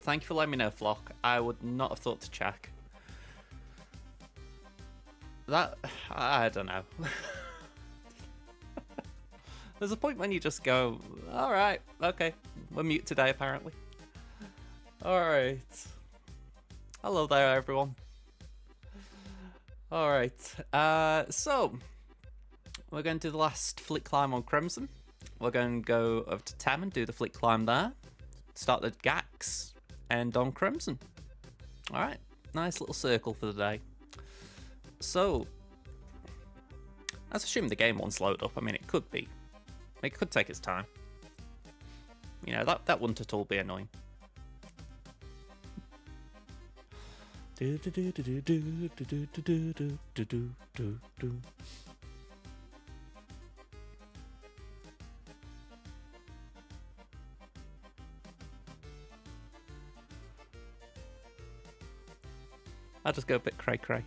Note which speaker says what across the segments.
Speaker 1: Thank you for letting me know, Flock. I would not have thought to check. That... I don't know. There's a point when you just go, alright, okay, we're mute today apparently. Alright. Hello there, everyone. Alright, so, we're going to do the last fleet climb on Crimson. We're going to go over to Temmin, do the fleet climb there, start the GAX, end on Crimson. Alright, nice little circle for the day. So, let's assume the game won't load up. I mean, it could be. It could take its time. You know, that wouldn't at all be annoying. I'll just go a bit cray-cray.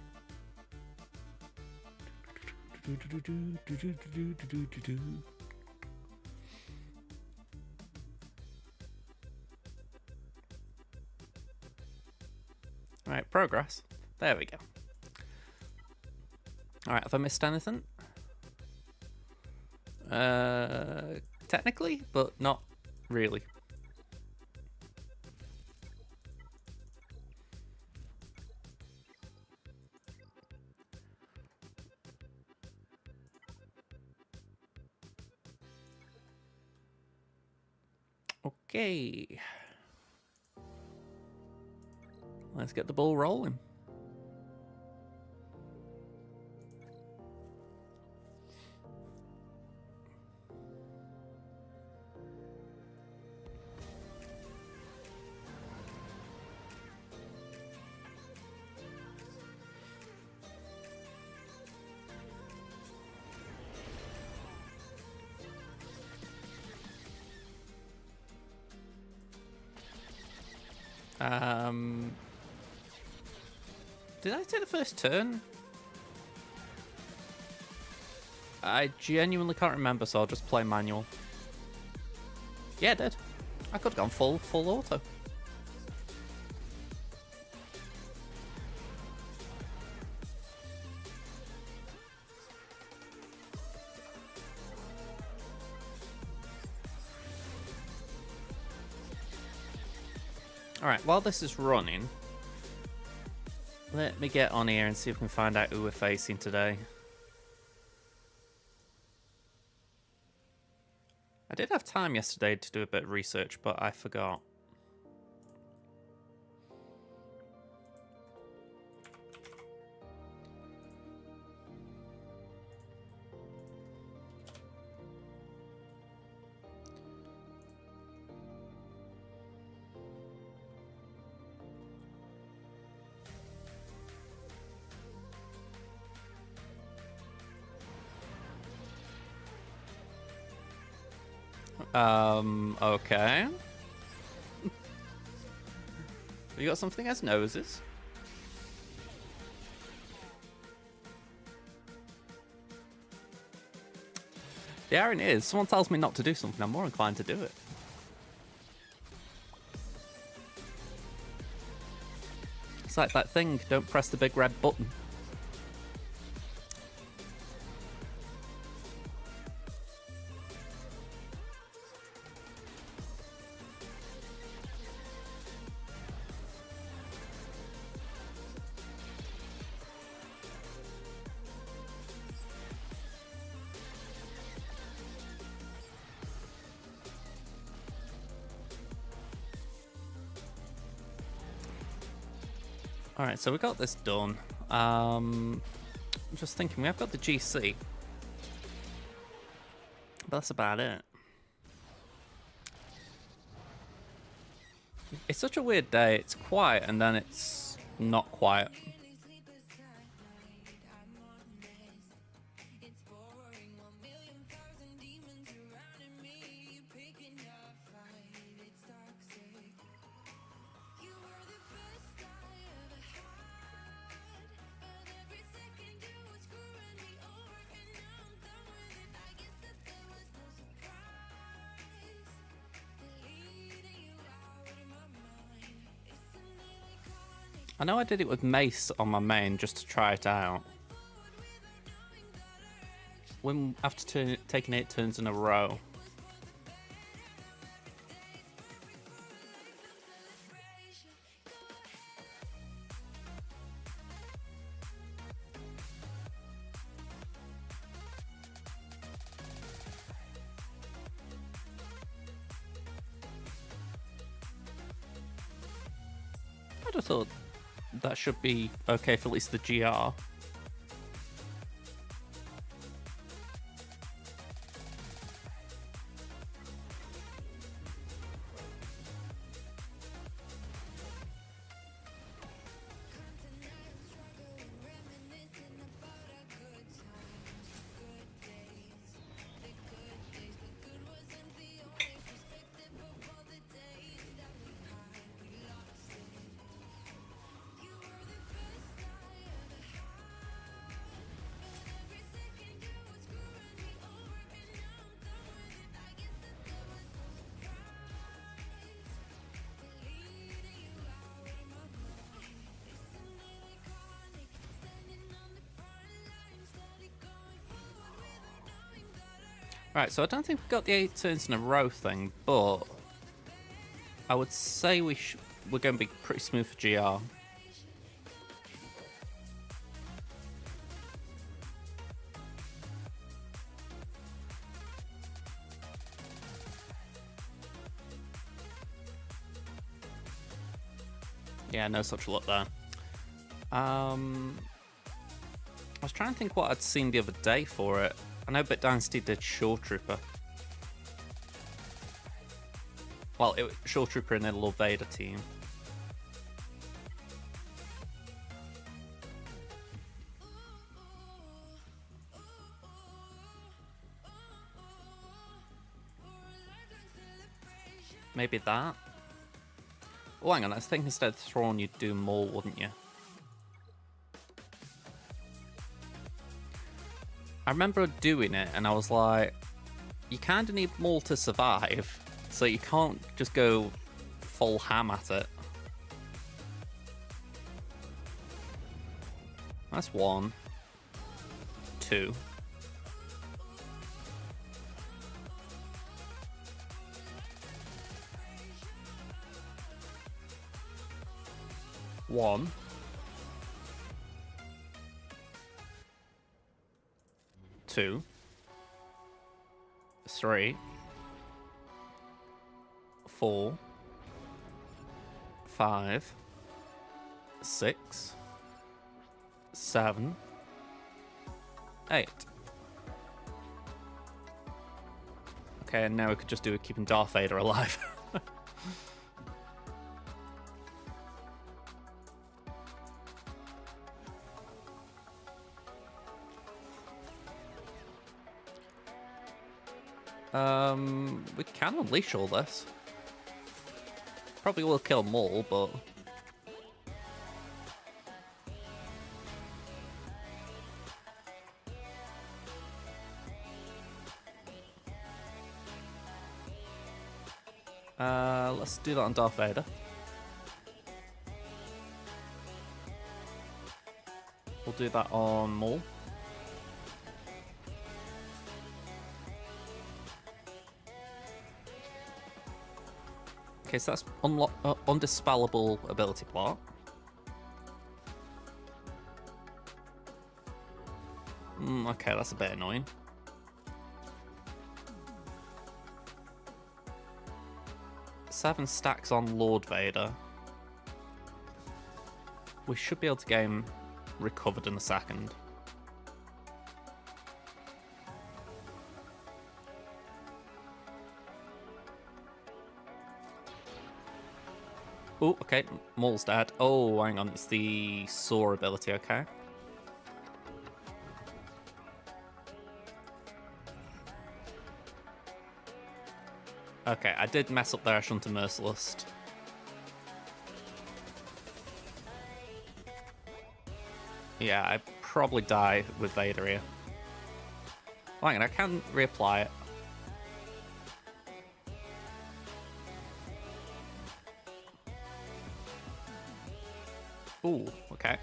Speaker 1: Alright, progress. There we go. Alright, have I missed anything? Technically, but not really. Okay. Let's get the ball rolling. Did I take the first turn? I genuinely can't remember, so I'll just play manual. Yeah, I did. I could have gone full auto. Alright, while this is running, let me get on here and see if we can find out who we're facing today. I did have time yesterday to do a bit of research, but I forgot. Okay. You got something as noses? The irony is, someone tells me not to do something, I'm more inclined to do it. It's like that thing, don't press the big red button. Alright, so we got this done. I'm just thinking, we have got the GC. But that's about it. It's such a weird day. It's quiet and then it's not quiet. I know I did it with Mace on my main just to try it out. When after taking 8 turns in a row. I'd have thought that should be okay for at least the GR. Right, so I don't think we've got the 8 turns in a row thing, but I would say we're going to be pretty smooth for GR. Yeah, no such luck there. I was trying to think what I'd seen the other day for it. I know Bit Dynasty did Shore Trooper. Well, it was Shore Trooper in a Lord Vader team. Maybe that? Oh, hang on, I think instead of Thrawn you'd do Maul, wouldn't you? I remember doing it and I was like, you kind of need Maul to survive, so you can't just go full ham at it. That's 1, 2. One. 2. 3. 4. 5. 6. 7. 8. Okay, and now we could just do it keeping Darth Vader alive. We can unleash all this. Probably will kill Maul, but... let's do that on Darth Vader. We'll do that on Maul. Okay, so that's undispellable ability plot. Okay, that's a bit annoying. Seven stacks on Lord Vader. We should be able to get him recovered in a second. Oh, okay, Maul's dead. Oh, hang on, it's the Soar ability, okay. Okay, I did mess up there, I shouldn't have Merciless. Yeah, I probably die with Vader here. Oh, hang on, I can reapply it. Ooh, okay.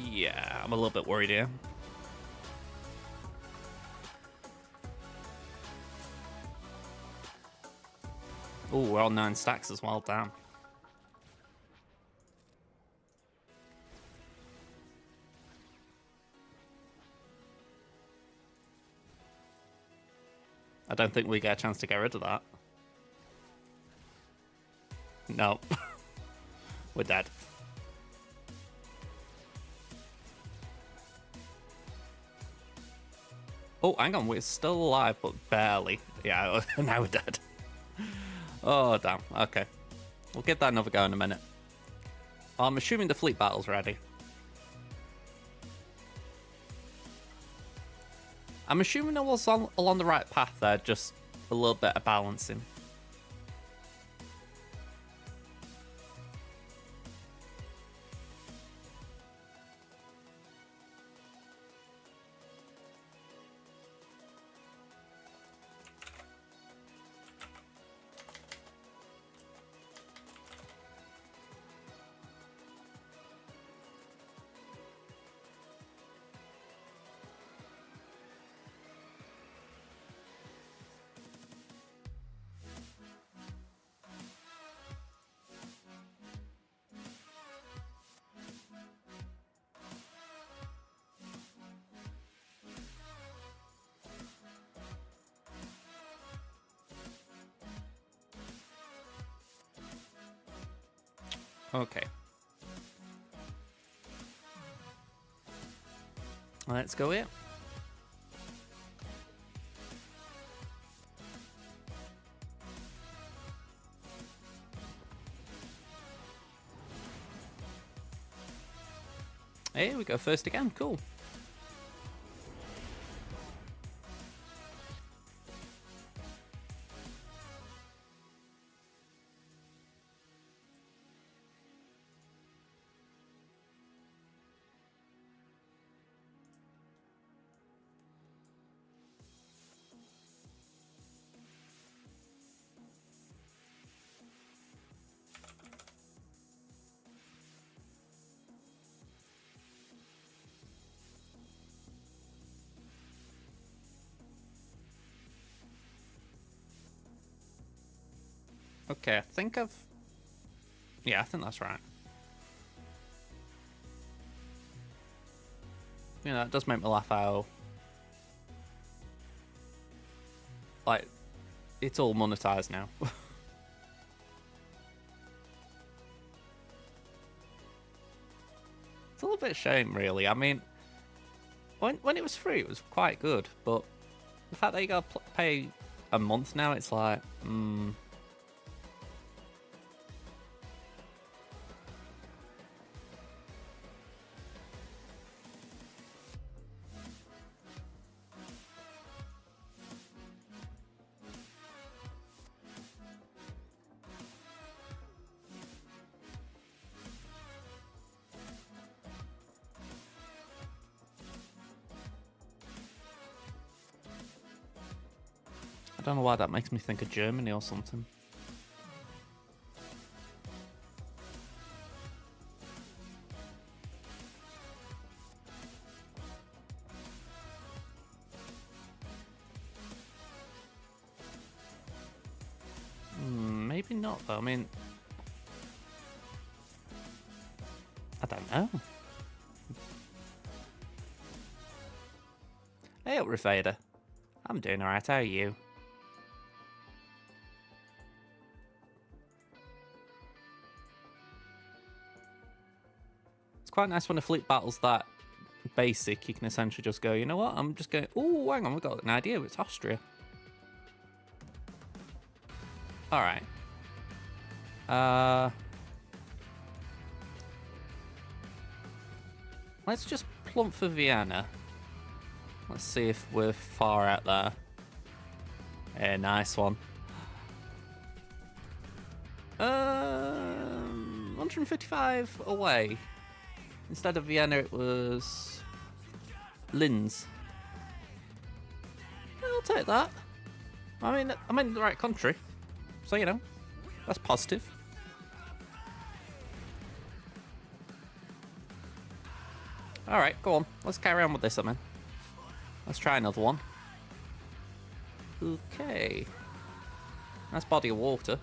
Speaker 1: Yeah, I'm a little bit worried here. Ooh, we're on 9 stacks as well, damn. I don't think we get a chance to get rid of that. No. We're dead. Oh, hang on, we're still alive, but barely. Yeah, now we're dead. Oh, damn. Okay. We'll give that another go in a minute. I'm assuming the fleet battle's ready. I'm assuming I was along the right path there, just a little bit of balancing. Okay. Let's go here. Hey, we go first again. Cool. Okay, I think I've... Yeah, I think that's right. You know, that does make me laugh out. Like, it's all monetized now. It's a little bit of shame, really. I mean, when it was free, it was quite good, but the fact that you gotta pay a month now, it's like, I don't know why that makes me think of Germany or something. Maybe not, though. I mean, I don't know. Hey up, Rafada. I'm doing alright, how are you? It's quite nice when a fleet battle's that basic, you can essentially just go, you know what, I'm just going, oh, hang on, we've got an idea, it's Austria. Alright. Let's just plump for Vienna. Let's see if we're far out there. Yeah, nice one. 155 away. Instead of Vienna, it was Linz. Yeah, I'll take that. I mean, I'm in the right country, so you know, that's positive. All right, go on. Let's carry on with this, man. Let's try another one. Okay. Nice body of water.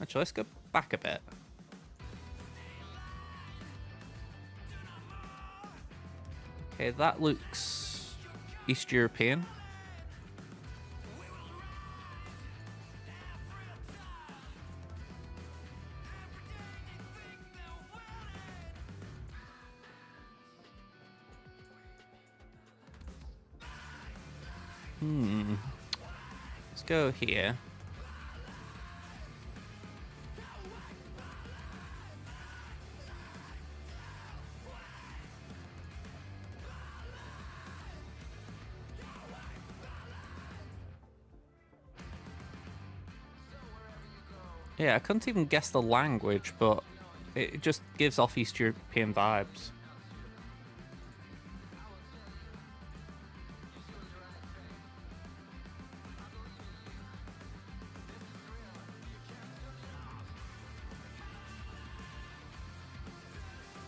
Speaker 1: Actually, let's go back a bit. Okay, that looks East European. Let's go here. Yeah, I couldn't even guess the language, but it just gives off East European vibes.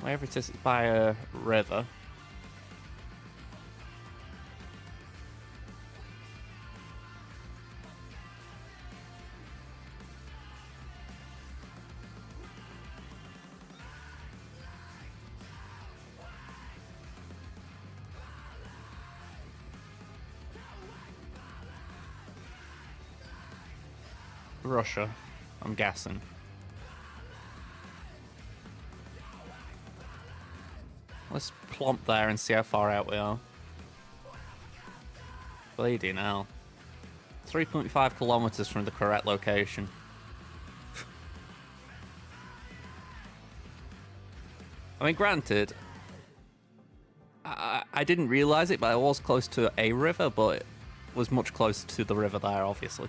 Speaker 1: Wherever it is, it's by a river. Russia, I'm guessing. Let's plump there and see how far out we are. Bleeding hell. 3.5 kilometers from the correct location. I mean, granted, I didn't realize it, but I was close to a river, but it was much closer to the river there, obviously.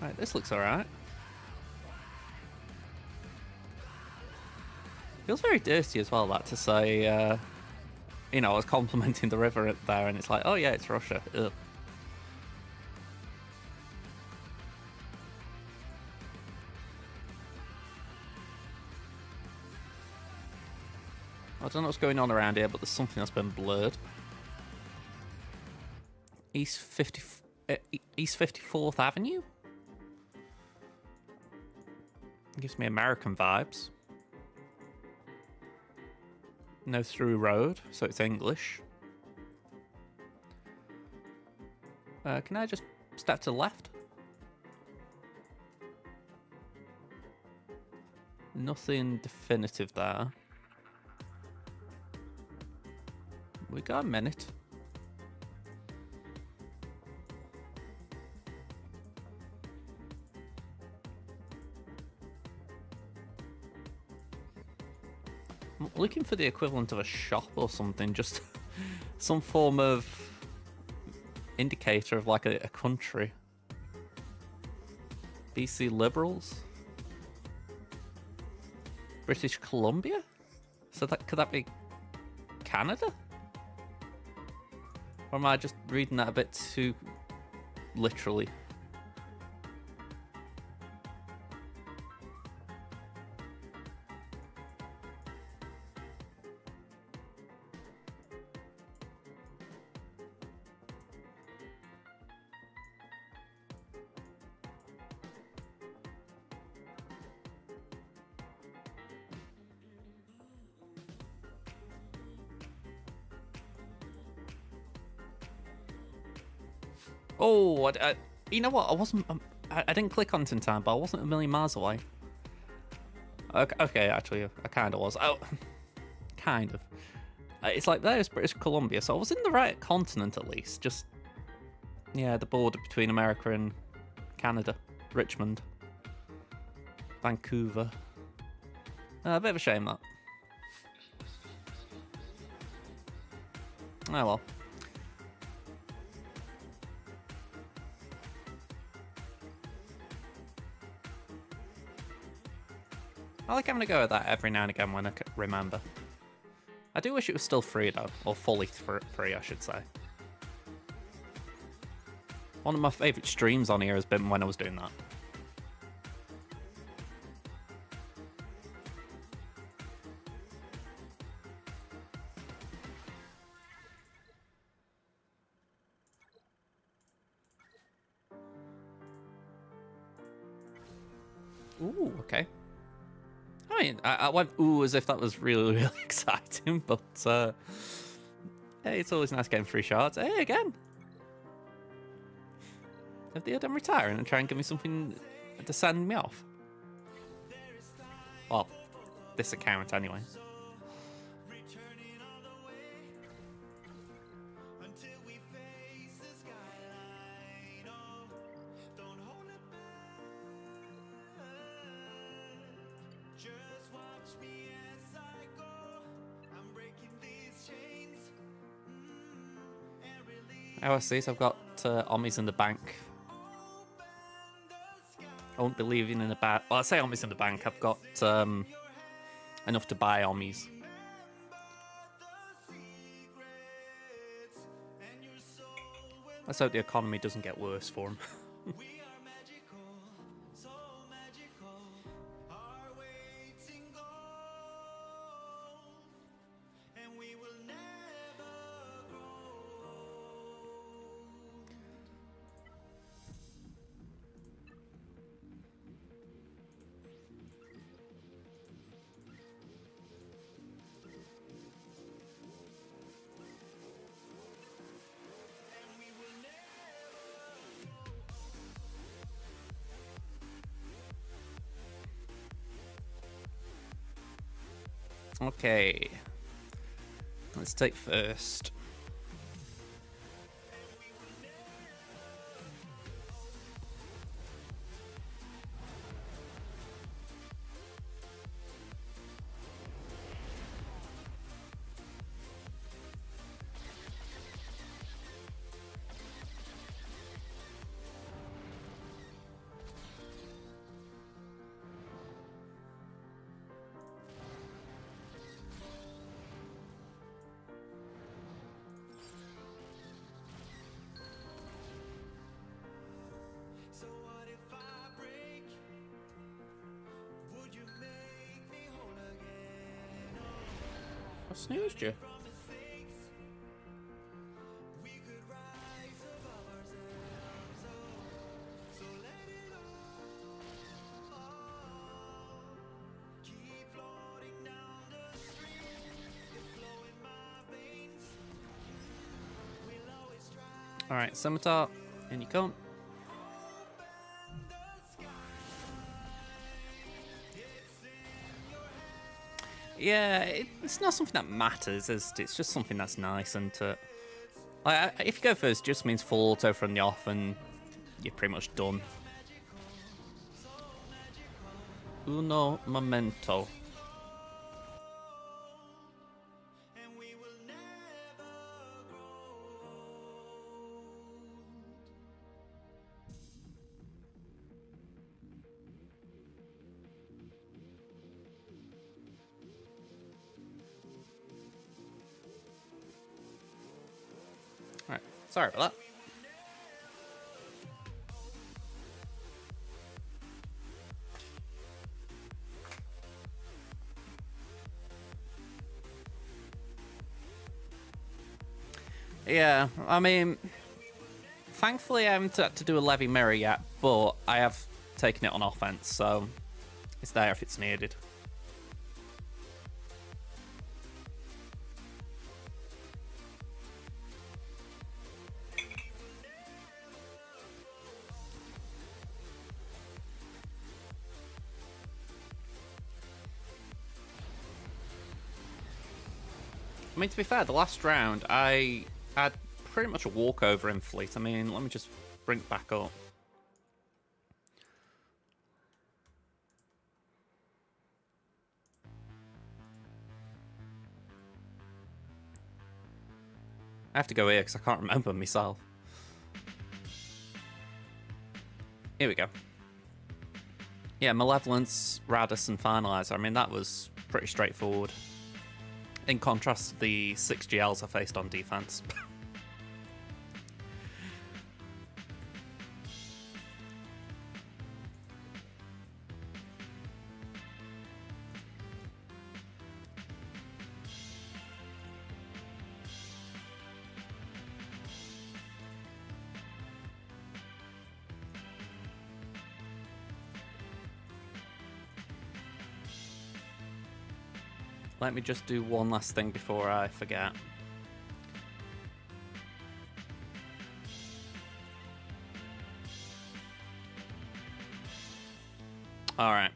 Speaker 1: Right, this looks alright. Feels very dirty as well, that, to say, you know, I was complimenting the river there, and it's like, oh yeah, it's Russia. Ugh. I don't know what's going on around here, but there's something that's been blurred. East 54th Avenue? Gives me American vibes. No through road, so it's English. Can I just step to the left? Nothing definitive there. We got a minute. I'm looking for the equivalent of a shop or something, just some form of indicator of like a country. BC Liberals? British Columbia? So that could that be Canada? Or am I just reading that a bit too literally? Oh, you know what? I wasn't. I didn't click on it in time, but I wasn't a million miles away. Okay, actually, I kind of was. Oh, kind of. It's like there's British Columbia, so I was in the right continent at least. Just, yeah, the border between America and Canada. Richmond. Vancouver. A bit of a shame, that. Oh well. I like having a go at that every now and again when I remember. I do wish it was still free though, or fully free, I should say. One of my favourite streams on here has been when I was doing that. Ooh, okay. I mean, I went ooh as if that was really, really exciting, but hey, it's always nice getting free shards. Hey, again. Have they done retiring and try and give me something to send me off? Well, this account anyway. OSCs, I've got Ommis in the bank. I won't be leaving in the bank. Well, I say Ommis in the bank. I've got enough to buy Ommis. Let's hope the economy doesn't get worse for them. Okay, let's take first. I snoozed you. Alright, Scimitar, in you come. Yeah, it's not something that matters, it's just something that's nice, and like, if you go first, it just means full auto from the off, and you're pretty much done. Uno momento. Alright, sorry about that. Yeah, I mean, thankfully I haven't had to do a levy mirror yet, but I have taken it on offense, so it's there if it's needed. I mean, to be fair, the last round, I had pretty much a walkover in fleet. I mean, let me just bring it back up. I have to go here because I can't remember myself. Here we go. Yeah, Malevolence, Radis, and Finalizer. I mean, that was pretty straightforward. In contrast to the 6 GLs I faced on defense. Let me just do one last thing before I forget. All right.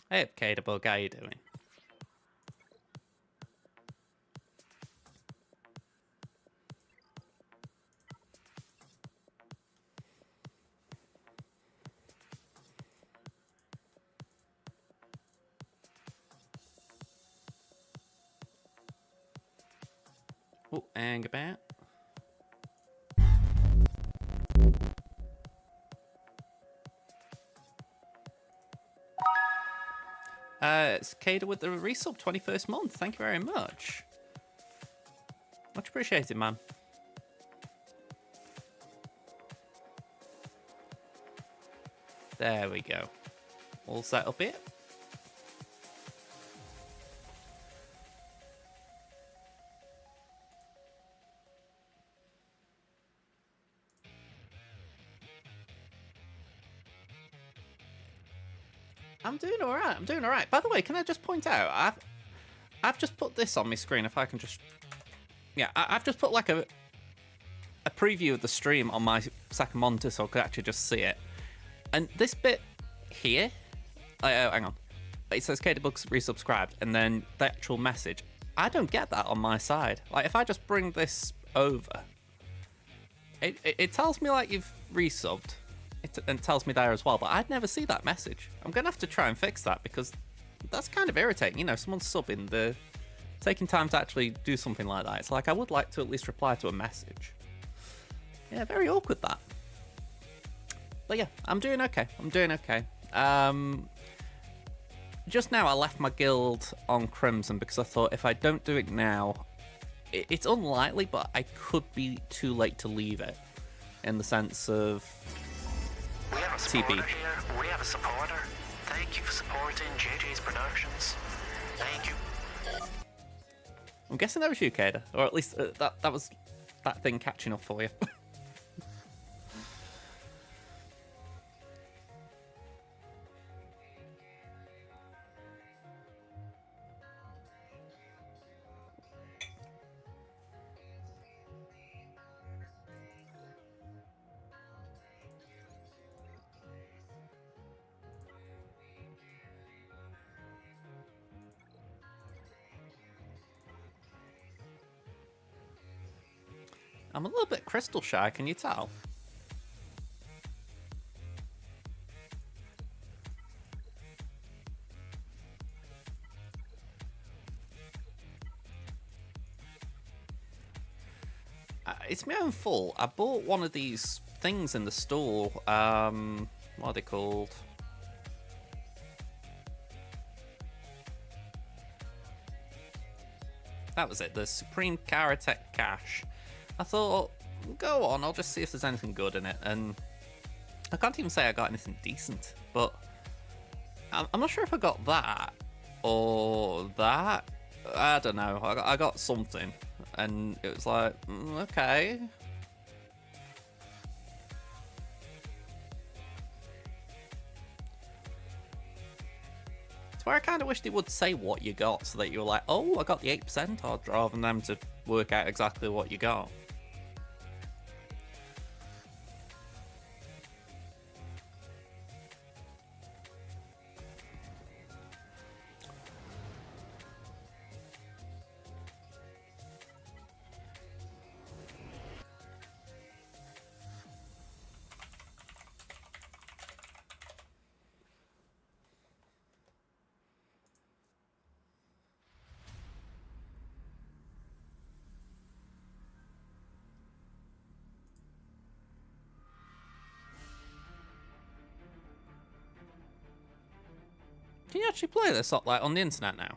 Speaker 1: Hey, Cadabug, how you doing? Oh, hang about. It's Kada with the resub 21st month. Thank you very much. Much appreciated, man. There we go. All set up here. I'm doing all right. I'm doing all right. By the way, can I just point out, I've just put this on my screen. If I can just, yeah, I've just put like a preview of the stream on my second monitor, so I could actually just see it. And this bit here, hang on, it says Cadabug's resubscribed, and then the actual message. I don't get that on my side. Like if I just bring this over, it tells me like you've resubbed. And tells me there as well, but I'd never see that message. I'm gonna have to try and fix that because that's kind of irritating. You know, someone's subbing, they're taking time to actually do something like that. It's like I would like to at least reply to a message. Yeah, very awkward that. But yeah, I'm doing okay. I'm doing okay. Just now I left my guild on Crimson because I thought if I don't do it now, it's unlikely, but I could be too late to leave it. In the sense of
Speaker 2: we have a supporter here. We have a supporter. Thank you for supporting JJ's Productions. Thank you.
Speaker 1: I'm guessing that was you, Kada, or at least that was that thing catching up for you. I'm a little bit crystal shy, can you tell? It's my own fault. I bought one of these things in the store. What are they called? That was it, the Supreme Karatech Cash. I thought, go on, I'll just see if there's anything good in it. And I can't even say I got anything decent, but I'm not sure if I got that or that. I don't know. I got something, and it was like, okay. It's where I kind of wish they would say what you got, so that you were like, oh, I got the 8% odd, rather than them to work out exactly what you got. Can you actually play this like on the internet now?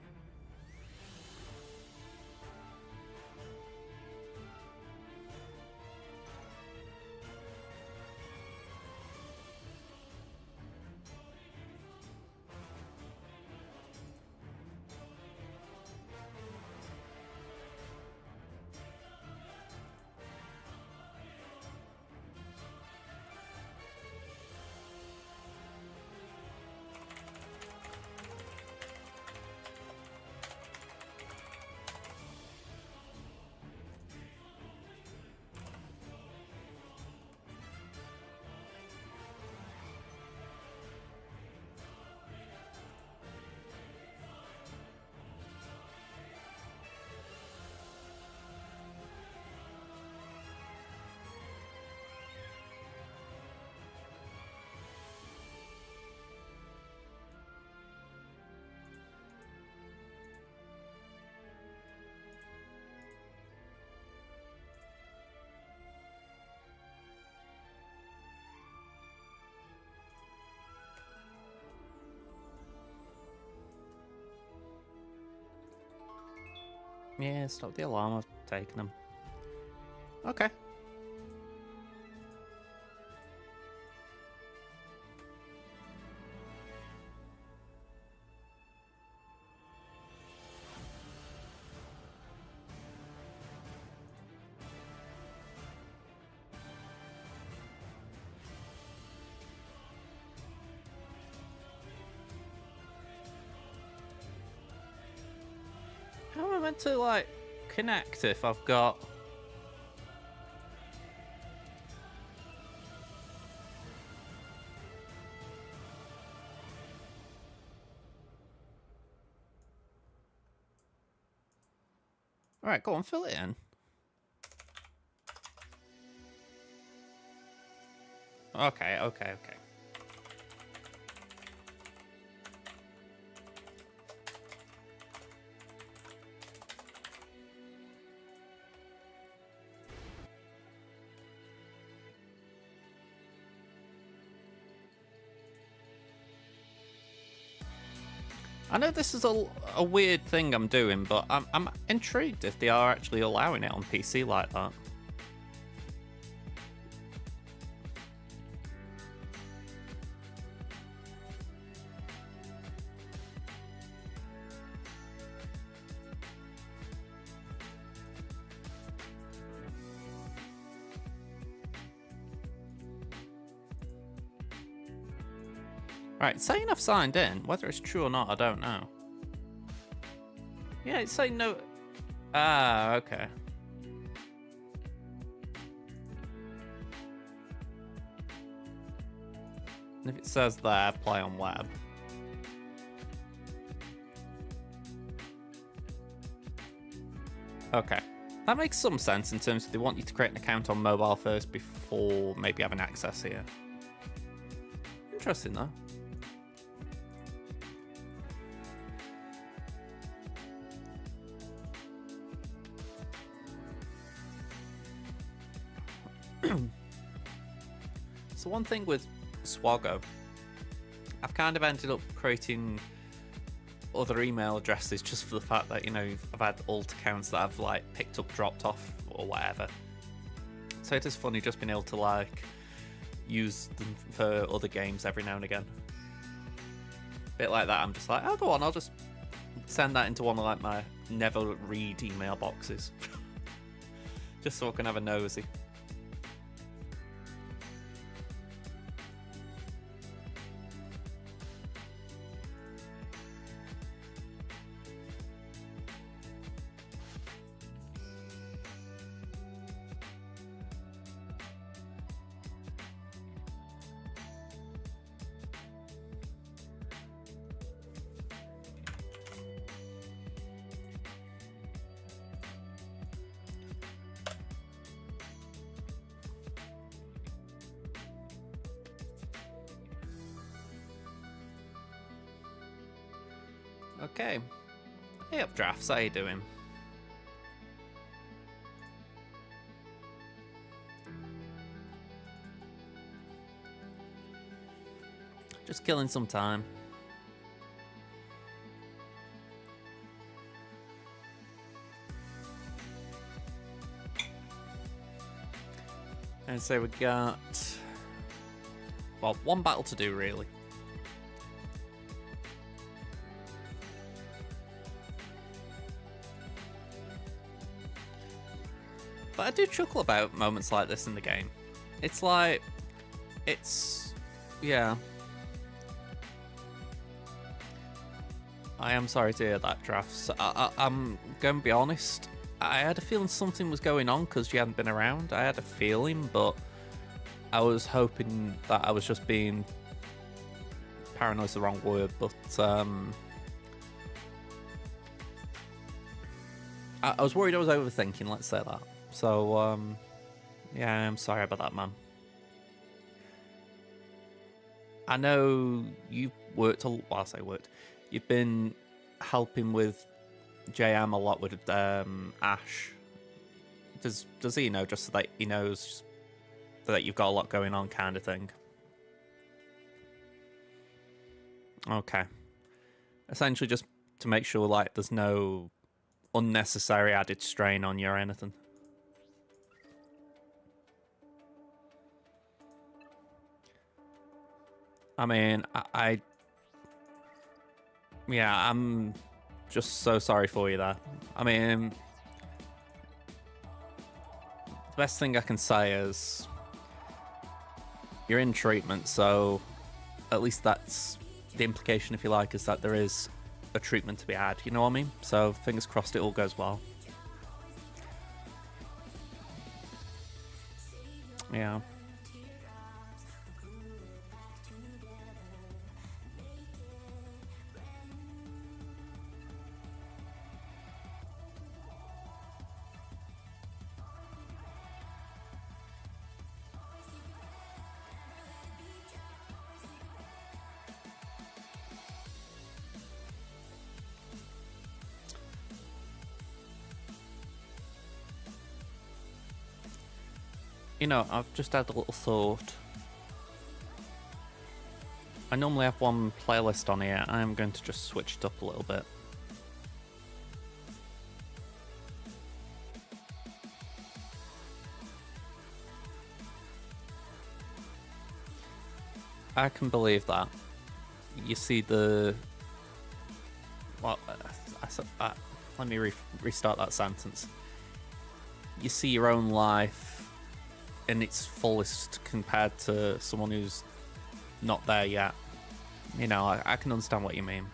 Speaker 1: Yeah, stop the alarm. I've taken them. Okay. How am I meant to, like, connect if I've got... Alright, go on, fill it in. Okay, okay, okay. I know this is a weird thing I'm doing, but I'm intrigued if they are actually allowing it on PC like that. Right, it's saying I've signed in. Whether it's true or not, I don't know. Yeah, it's saying no... Ah, okay. And if it says there, play on web. Okay. That makes some sense in terms of they want you to create an account on mobile first before maybe having access here. Interesting, though. So one thing with SWGOH, I've kind of ended up creating other email addresses just for the fact that, you know, I've had alt accounts that I've like picked up, dropped off or whatever. So it is funny just being able to like use them for other games every now and again. A bit like that, I'm just like, oh, go on, I'll just send that into one of like my never read email boxes. Just so I can have a nosy. Okay. Hey up, Drafts, how you doing? Just killing some time. And so we got, well, one battle to do, really. But I do chuckle about moments like this in the game. It's like, yeah. I am sorry to hear that, Drafts. I'm going to be honest. I had a feeling something was going on because you hadn't been around. I had a feeling, but I was hoping that I was just being... Paranoid's the wrong word, but... I was worried I was overthinking, let's say that. So, yeah, I'm sorry about that, man. I know you've worked, well, I say worked, you've been helping with JM a lot with Ash. Does he know, just so that he knows that you've got a lot going on, kind of thing? Okay. Essentially just to make sure, like, there's no unnecessary added strain on you or anything. I mean, yeah, I'm just so sorry for you there. I mean, the best thing I can say is you're in treatment, so at least that's the implication, if you like, is that there is a treatment to be had, you know what I mean? So fingers crossed it all goes well. Yeah. You know, I've just had a little thought. I normally have one playlist on here. I'm going to just switch it up a little bit. I can believe that. You see the... Well, let me restart that sentence. You see your own life in its fullest compared to someone who's not there yet. You know, I can understand what you mean.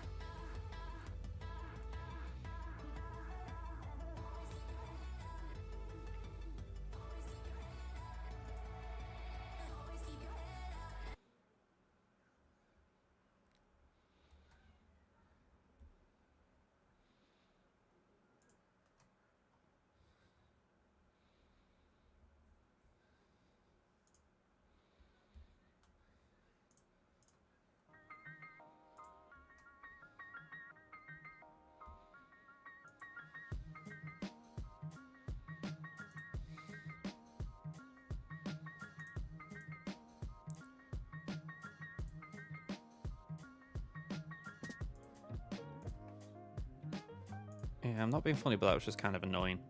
Speaker 1: Yeah, I'm not being funny, but that was just kind of annoying.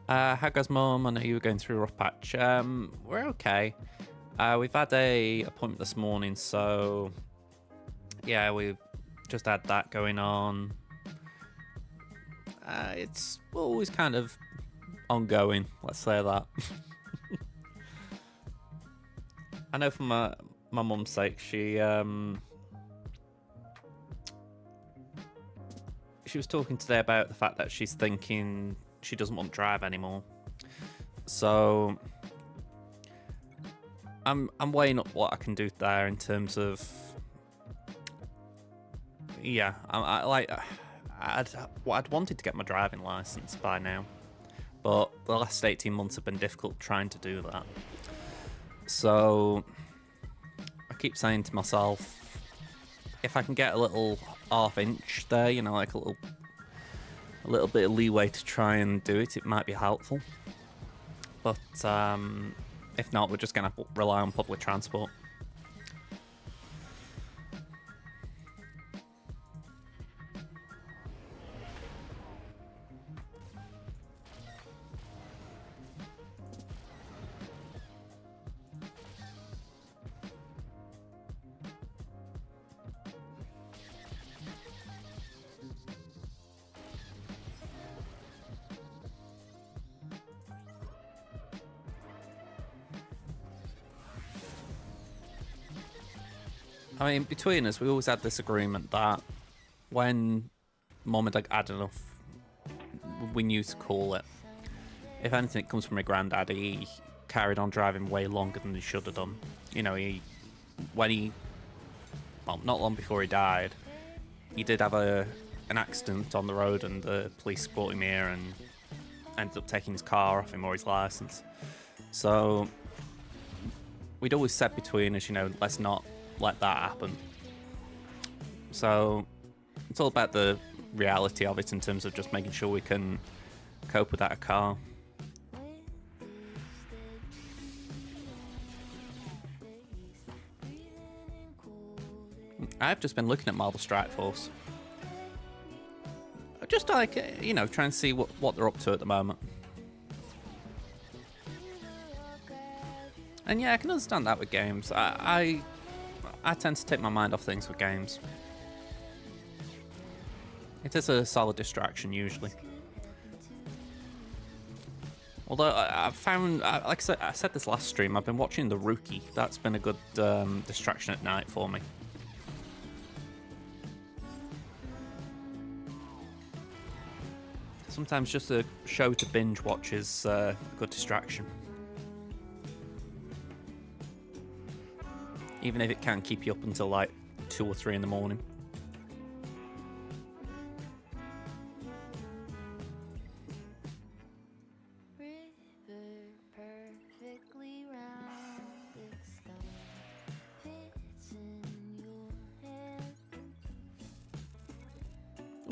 Speaker 1: How goes Mum? I know you were going through a rough patch. We're okay. We've had a appointment this morning, so yeah, we've just had that going on. It's always kind of ongoing, let's say that. I know for my mum's sake, she was talking today about the fact that she's thinking she doesn't want to drive anymore. So I'm weighing up what I can do there in terms of, yeah, I'd wanted to get my driving license by now, but the last 18 months have been difficult trying to do that. So I keep saying to myself, if I can get a little half inch there, you know, like a little bit of leeway to try and do it, it might be helpful. But if not, we're just going to rely on public transport. I mean, between us, we always had this agreement that when Mum and Dad had enough, we knew to call it. If anything, it comes from my granddad. He carried on driving way longer than he should have done. You know, well, not long before he died, he did have an accident on the road, and the police brought him here and ended up taking his car off him or his license. So we'd always said between us, you know, let's not let that happen. So it's all about the reality of it in terms of just making sure we can cope without a car. I've just been looking at Marvel Strike Force. Just like, you know, trying to see what they're up to at the moment. And yeah, I can understand that with games. I tend to take my mind off things with games. It is a solid distraction usually. Although I found, like I said this last stream, I've been watching The Rookie. That's been a good distraction at night for me. Sometimes just a show to binge watch is a good distraction. Even if it can keep you up until like 2 or 3 in the morning.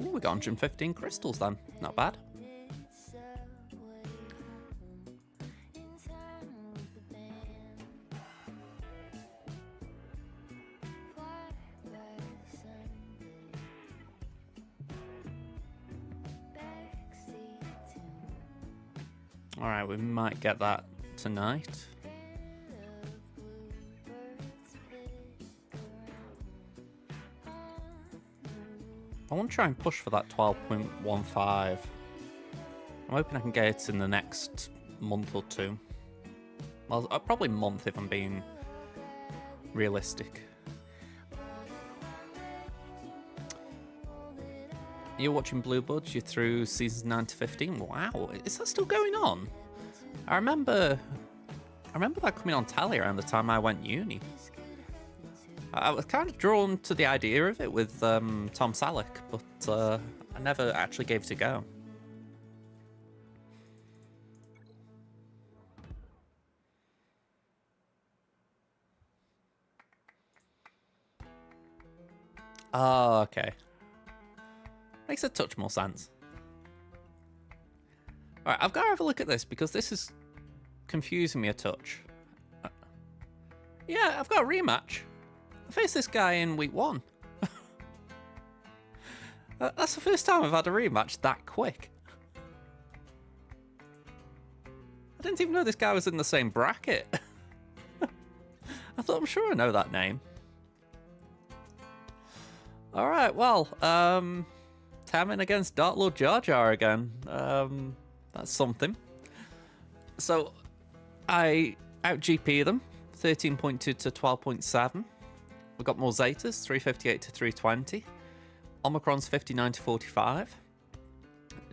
Speaker 1: Ooh, we got 115 crystals then. Not bad. Alright, we might get that tonight. I want to try and push for that 12.15. I'm hoping I can get it in the next month or 2. Well, probably month if I'm being realistic. You're watching Blue Buds, you're through seasons 9 to 15. Wow, is that still going on? I remember that coming on telly around the time I went uni. I was kind of drawn to the idea of it with Tom Selleck, but I never actually gave it a go. Oh, okay. Makes a touch more sense. Alright, I've got to have a look at this because this is confusing me a touch. Yeah, I've got a rematch. I faced this guy in week 1. That's the first time I've had a rematch that quick. I didn't even know this guy was in the same bracket. I thought, I'm sure I know that name. Alright, well, Temmin against Dark Lord Jar Jar again. That's something. So, I out-GP them, 13.2 to 12.7. We've got more Zetas, 358 to 320. Omicron's 59 to 45.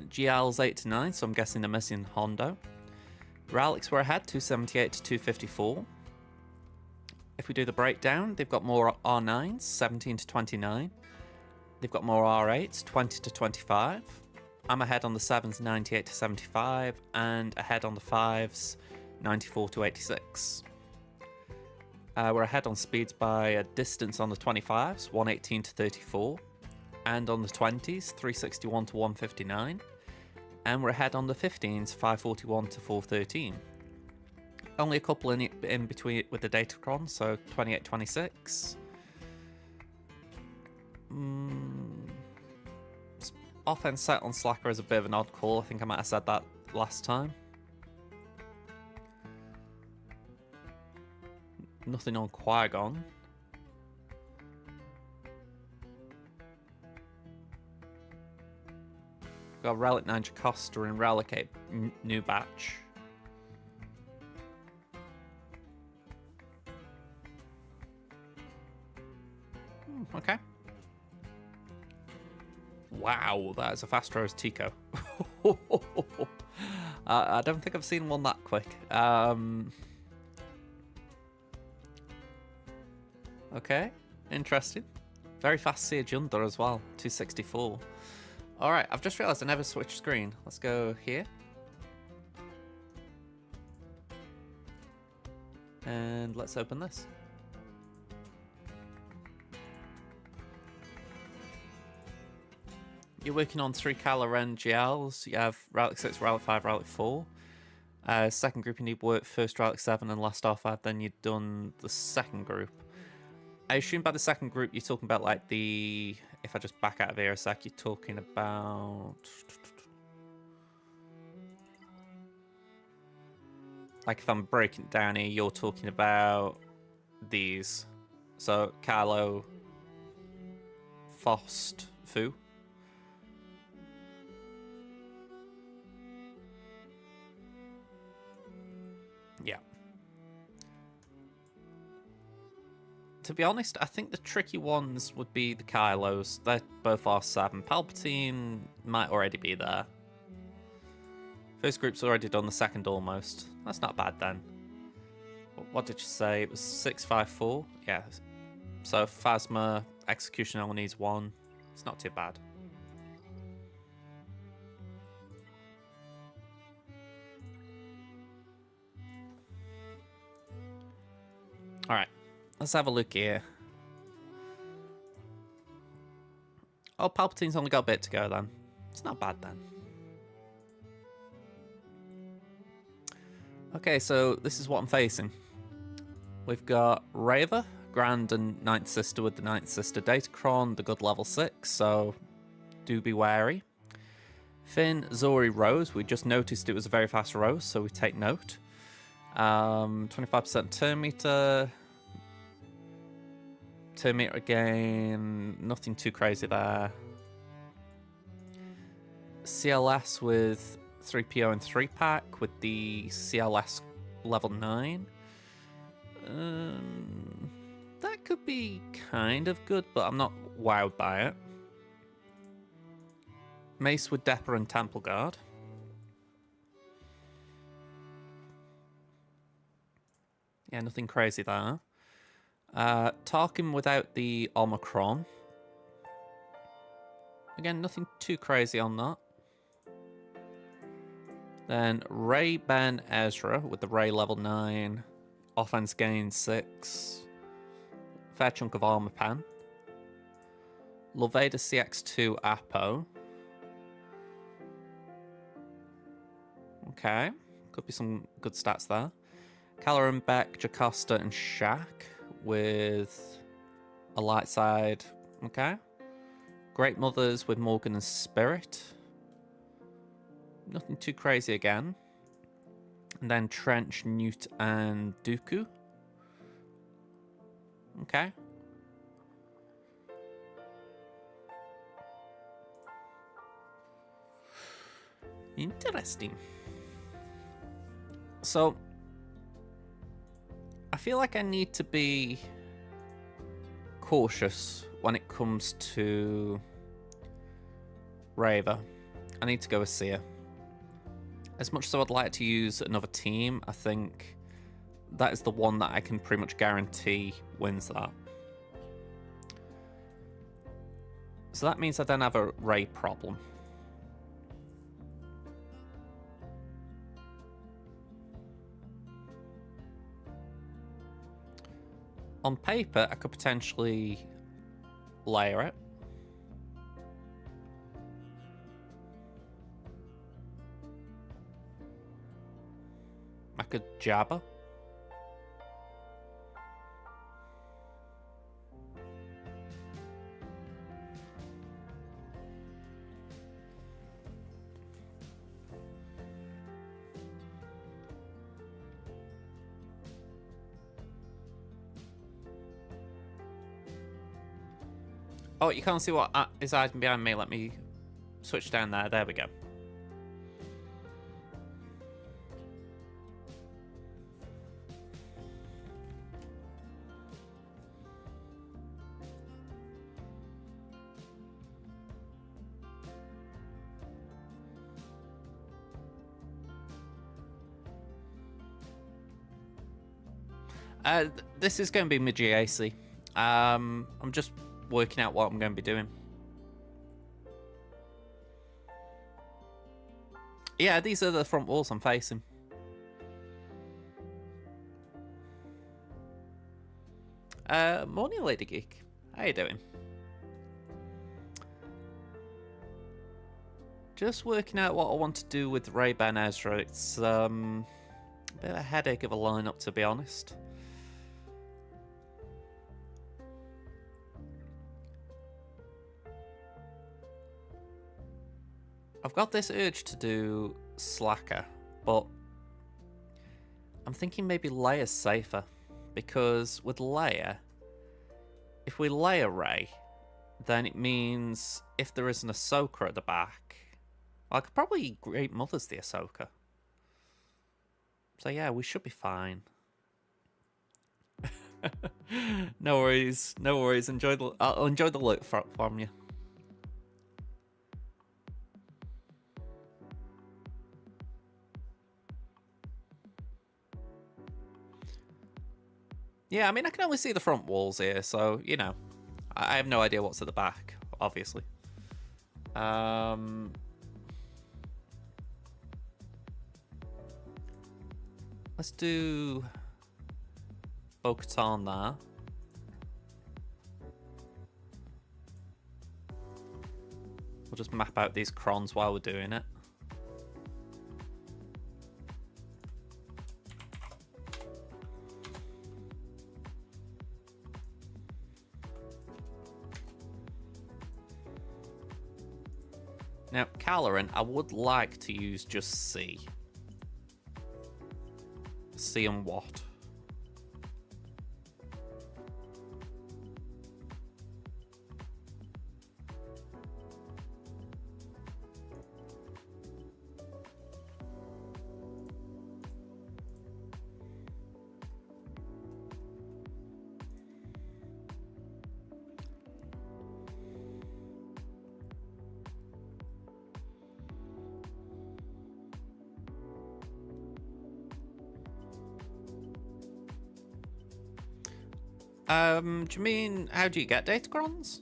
Speaker 1: GL's 8 to 9, so I'm guessing they're missing Hondo. Relics were ahead, 278 to 254. If we do the breakdown, they've got more R9s, 17 to 29. They've got more R8s, 20 to 25. I'm ahead on the 7s, 98 to 75, and ahead on the 5s, 94 to 86. We're ahead on speeds by a distance on the 25s, 118 to 34, and on the 20s, 361 to 159. And we're ahead on the 15s, 541 to 413. Only a couple in between with the Datacron, so 28, 26. Offense set on Slacker is a bit of an odd call. I think I might have said that last time. Nothing on Qui-Gon. Got Relic 9 Jocasta and Relic 8 New Batch. Okay. Wow, that is a fast rose Tico. I don't think I've seen one that quick. Okay, interesting. Very fast Seer Junder as well, 264. Alright, I've just realised I never switched screen. Let's go here. And let's open this. You're working on 3 Kylo Ren GLs. You have Relic 6, Relic 5, Relic 4. Second group, you need work first Relic 7 and last R5, then you've done the second group. I assume by the second group you're talking about like the... If I just back out of here a sec, you're talking about... Like if I'm breaking it down here, you're talking about these. So Kylo, Fost, Fu. Yeah. To be honest, I think the tricky ones would be the Kylos. They're both R7. Palpatine might already be there. First group's already done, the second almost. That's not bad then. What did you say? It was 654? Yeah. So Phasma, Execution only needs 1. It's not too bad. Alright, let's have a look here. Oh, Palpatine's only got a bit to go then. It's not bad then. Okay, so this is what I'm facing. We've got Reva, Grand and Ninth Sister with the Ninth Sister Datacron, the good level 6, so do be wary. Finn, Zori, Rose. We just noticed it was a very fast Rose, so we take note. 25% turn meter. Turn meter again. Nothing too crazy there. CLS with 3PO and 3-pack with the CLS level 9. That could be kind of good, but I'm not wowed by it. Mace with Depper and Temple Guard. Yeah, nothing crazy there. Tarkin without the Omicron. Again, nothing too crazy on that. Then Rey, Ben, Ezra with the Rey level 9. Offense gain 6. Fair chunk of armor pen. Loveda CX2 Apo. Okay, could be some good stats there. Caloran, Beck, Jocasta, and Shaq with a light side. Okay. Great Mothers with Morgan and Spirit. Nothing too crazy again. And then Trench, Newt, and Dooku. Okay. Interesting. So, I feel like I need to be cautious when it comes to Reva. I need to go with Seer. As much as I would like to use another team, I think that is the one that I can pretty much guarantee wins that. So that means I then have a Rey problem. On paper, I could potentially layer it. I could Jabba. Oh, you can't see what is hiding behind me. Let me switch down there. There we go. This is going to be my GAC. I'm just working out what I'm going to be doing. Yeah, these are the front walls I'm facing. Morning, Lady Geek. How you doing? Just working out what I want to do with Ray-Ban Ezra. It's a bit of a headache of a lineup, to be honest. I've got this urge to do Slacker, but I'm thinking maybe Leia's safer, because with Leia, if we Leia Ray, then it means if there is an Ahsoka at the back, I could probably Great Mother's the Ahsoka. So yeah, we should be fine. No worries, no worries. I'll enjoy the look from you. Yeah, I mean, I can only see the front walls here, so, you know, I have no idea what's at the back, obviously. Let's do Bo-Katan there. We'll just map out these crons while we're doing it. Now, Caloran, I would like to use just C. C and what? Do you mean, how do you get datacrons?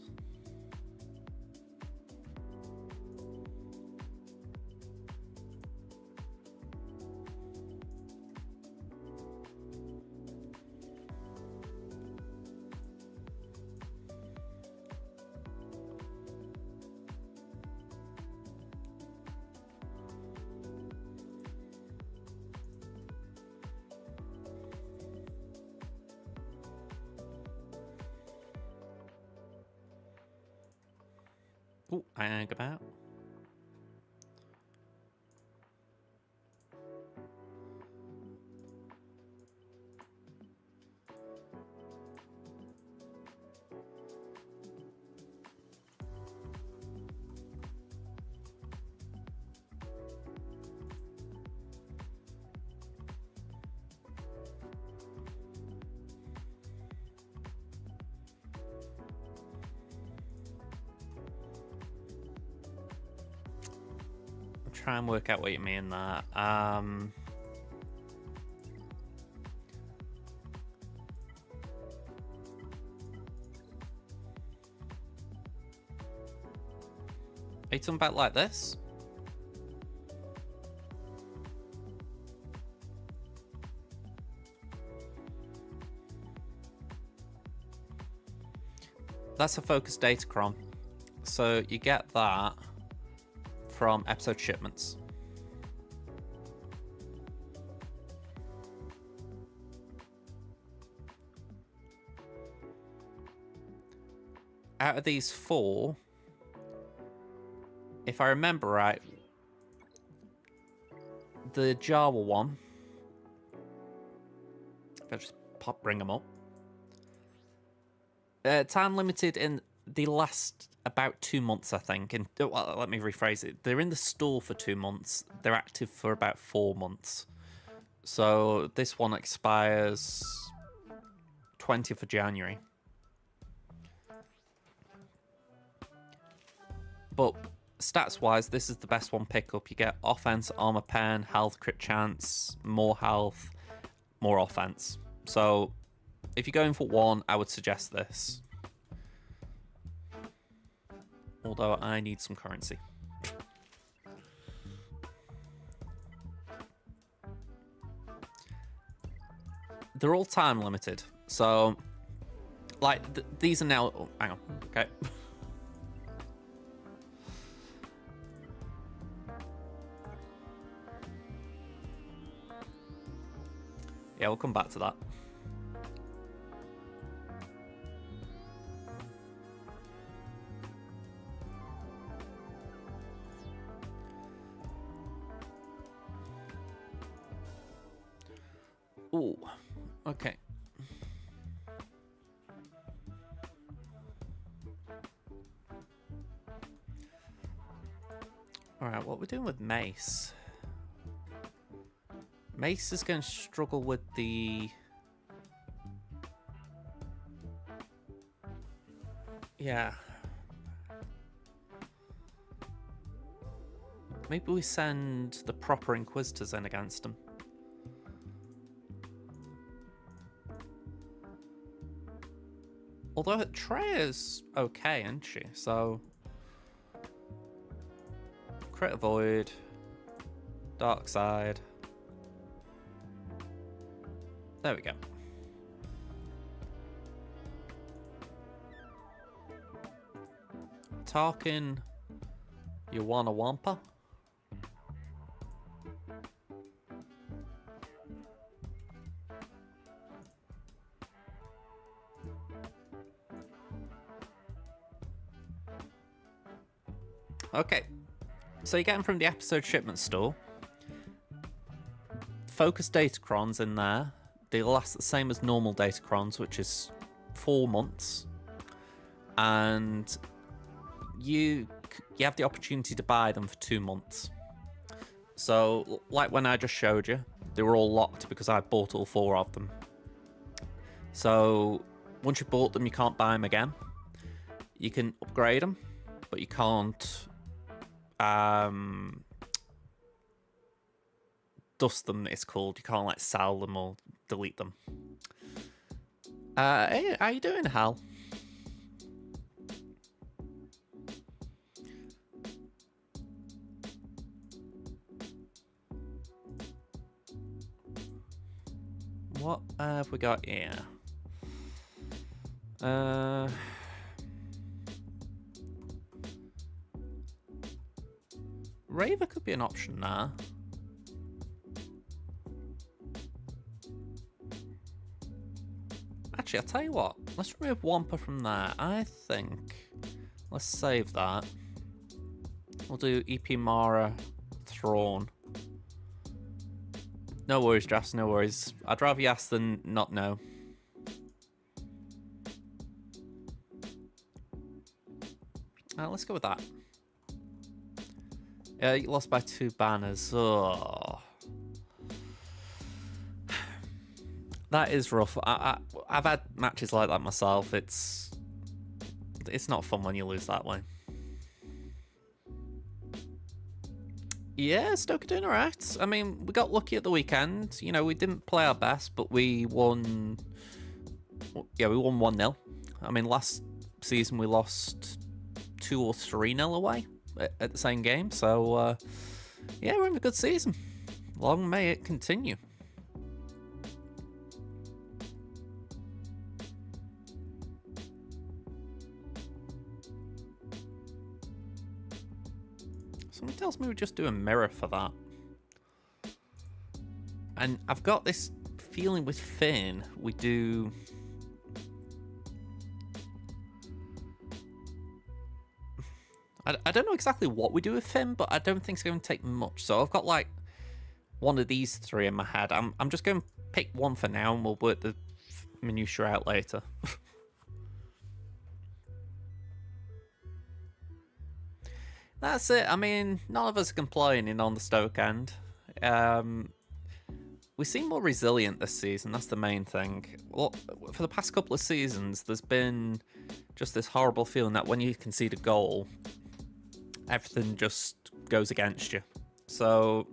Speaker 1: Ooh, I hang about. Try and work out what you mean there. Are you talking about like this? That's a focused datacron. So you get that from episode shipments. Out of these four, if I remember right, the Jawa one, if I just bring them up, time limited in the last about 2 months, I think. And well, let me rephrase it. They're in the store for 2 months. They're active for about 4 months. So this one expires 20th of January. But stats-wise, this is the best one pick up. You get offense, armor pen, health, crit chance, more health, more offense. So if you're going for one, I would suggest this. Although I need some currency. They're all time limited, so like these are now. Oh, hang on, okay. Yeah, we'll come back to that. Ooh, okay. Alright, what we're doing with Mace. Mace is going to struggle with the... Yeah. Maybe we send the proper Inquisitors in against him. Although Treya's okay, isn't she? So... Crit Avoid. Dark Side. There we go. Tarkin, you wanna wampa? Okay, so you're getting from the episode shipment store. Focus Datacrons in there. They last the same as normal Datacrons, which is 4 months. And you have the opportunity to buy them for 2 months. So, like when I just showed you, they were all locked because I bought all 4 of them. So, once you bought them, you can't buy them again. You can upgrade them, but you can't dust them, it's called. You can't like sell them or delete them. Hey, how you doing, Hal? What have we got here? Raver could be an option now. Actually, I'll tell you what. Let's remove Wampa from there. I think... Let's save that. We'll do EP Mara Thrawn. No worries, Jas, no worries. I'd rather yes than not know. Let's go with that. Yeah, you lost by 2 banners. Oh. That is rough. I've had matches like that myself. It's not fun when you lose that way. Yeah, Stoke are doing alright. I mean, we got lucky at the weekend. You know, we didn't play our best, but we won... Yeah, we won 1-0. I mean, last season we lost 2 or 3-0 away at the same game. So, yeah, we're having a good season. Long may it continue. Somebody tells me we just do a mirror for that. And I've got this feeling with Finn, we do... I don't know exactly what we do with Finn, but I don't think it's going to take much. So I've got like one of these 3 in my head. I'm just going to pick one for now and we'll work the minutiae out later. That's it. I mean, none of us are complaining on the Stoke end. We seem more resilient this season. That's the main thing. Well, for the past couple of seasons, there's been just this horrible feeling that when you concede a goal, everything just goes against you. So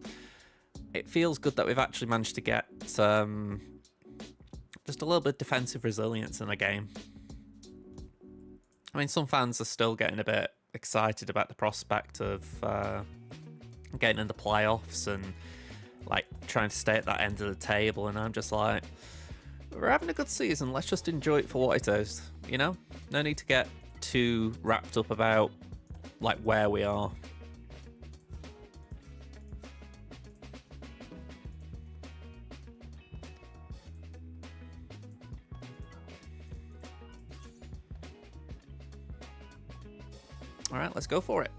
Speaker 1: it feels good that we've actually managed to get the Just a little bit of defensive resilience in the game. I mean, some fans are still getting a bit excited about the prospect of getting in the playoffs and like trying to stay at that end of the table, and I'm just like, we're having a good season. Let's just enjoy it for what it is, you know? No need to get too wrapped up about like where we are. All right, let's go for it.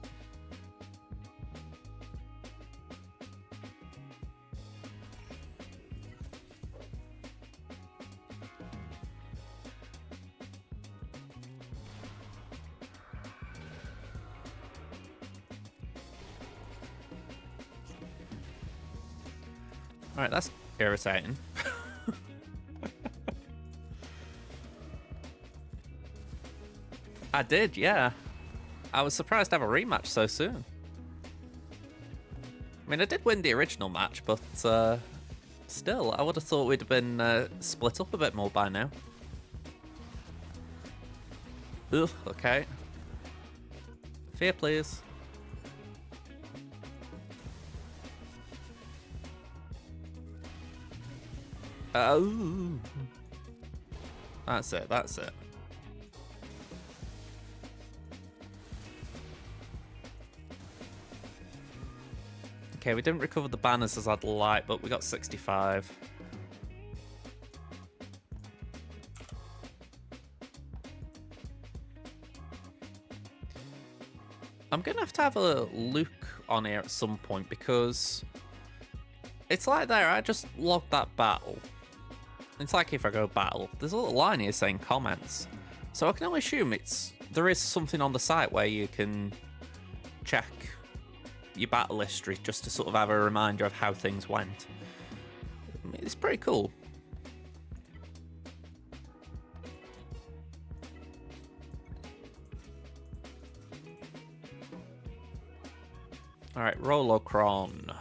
Speaker 1: All right, that's irritating. I did, yeah. I was surprised to have a rematch so soon. I mean, I did win the original match, but still, I would have thought we'd have been split up a bit more by now. Ugh, okay. Fear, please. Oh. That's it, that's it. Okay, we didn't recover the banners as I'd like, but we got 65. I'm going to have a look on here at some point, because it's like there, I just logged that battle. It's like if I go battle, there's a little line here saying comments. So I can only assume there is something on the site where you can check your battle history just to sort of have a reminder of how things went. It's pretty cool. Alright, Rolocron.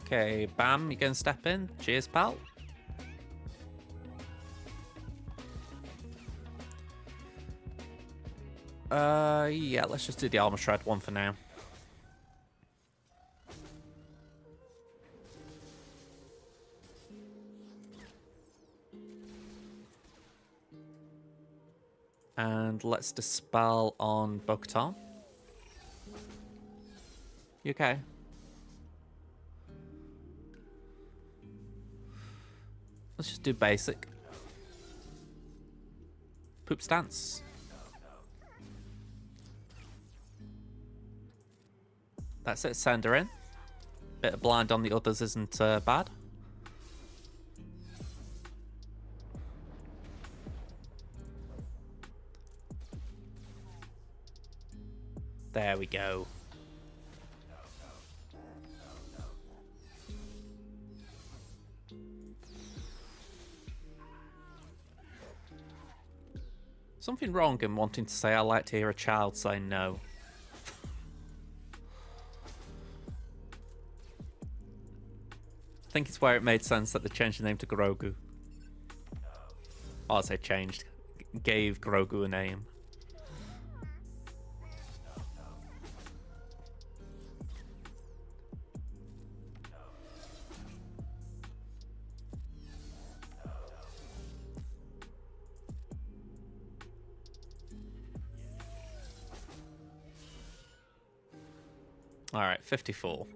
Speaker 1: Okay, Bam, you gonna step in? Cheers, pal. Yeah, let's just do the Armor Shred one for now. And let's dispel on Bo-Katan. You okay? Let's just do basic. Poop stance. That's it, send her in. Bit of blind on the others isn't bad. There we go. Something wrong in wanting to say I like to hear a child say no. I think it's where it made sense that they changed the name to Grogu. Oh, I say changed. Gave Grogu a name. Alright, 54.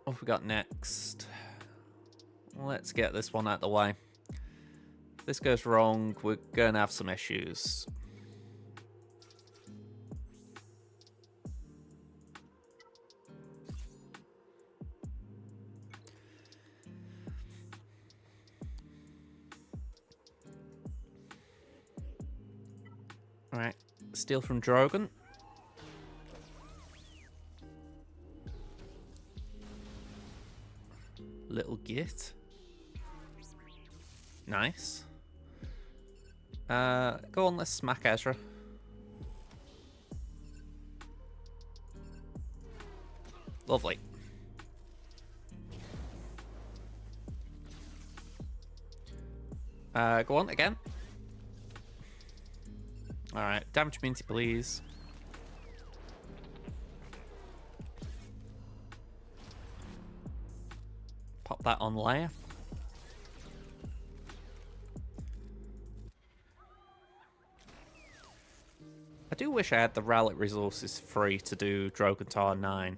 Speaker 1: What have we got next? Let's get this one out of the way. If this goes wrong, we're going to have some issues. Alright, steal from Drogon. Little git. Nice. Go on, let's smack Ezra. Lovely. Go on again. Alright, damage immunity, please. Pop that on layer. I do wish I had the relic resources free to do Drogentar 9.